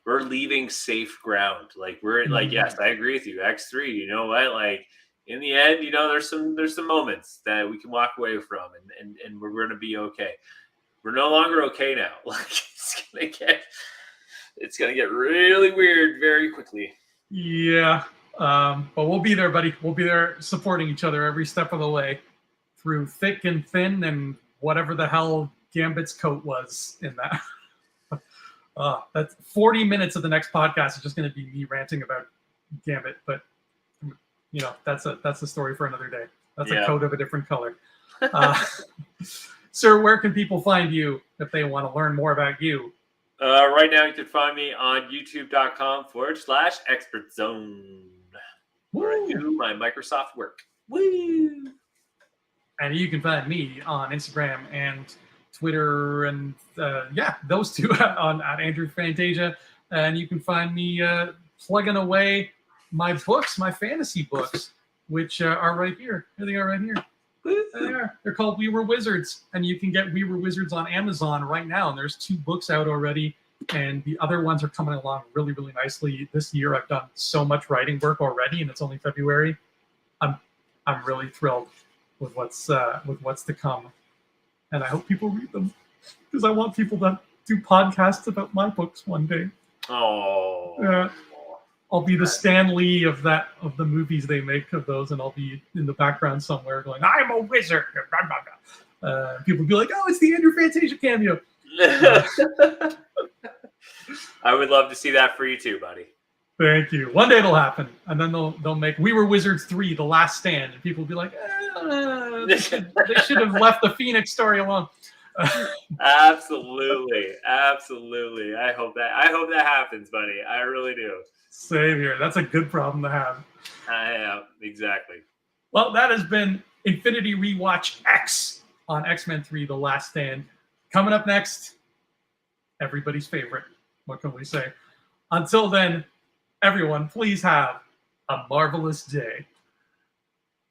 we're leaving safe ground. Like we're like, yes, I agree with you. X3, you know what? Like in the end, you know, there's some moments that we can walk away from, and we're gonna be okay. We're no longer okay now. Like it's gonna get really weird very quickly. Yeah. But we'll be there, buddy. We'll be there supporting each other every step of the way through thick and thin and whatever the hell Gambit's coat was in that. That's 40 minutes of the next podcast is just going to be me ranting about Gambit, but you know, that's a story for another day. That's a coat of a different color. Sir, where can people find you if they want to learn more about you? Right now, you can find me on youtube.com/expertzone, where I do my Microsoft work. Woo! And you can find me on Instagram and Twitter and those two at Andrew Fantasia. And you can find me plugging away my books, my fantasy books, which are right here. Here they are right here. They're called We Were Wizards, and you can get We Were Wizards on Amazon right now. And there's 2 books out already, and the other ones are coming along really, really nicely. This year, I've done so much writing work already, and it's only February. I'm really thrilled with what's to come, and I hope people read them because I want people to do podcasts about my books one day. Oh. I'll be the Stan Lee of the movies they make of those, and I'll be in the background somewhere going, "I'm a wizard." People will be like, "Oh, it's the Andrew Fantasia cameo." I would love to see that for you too, buddy. Thank you. One day it'll happen, and then they'll make We Were Wizards 3: The Last Stand, and people will be like, they should have left the Phoenix story alone. Absolutely. I hope that happens, buddy. I really do. Same here. That's a good problem to have. Exactly. Well, that has been Infinity Rewatch X on X-Men 3: The Last Stand. Coming up next, everybody's favorite. What can we say? Until then, everyone, please have a marvelous day.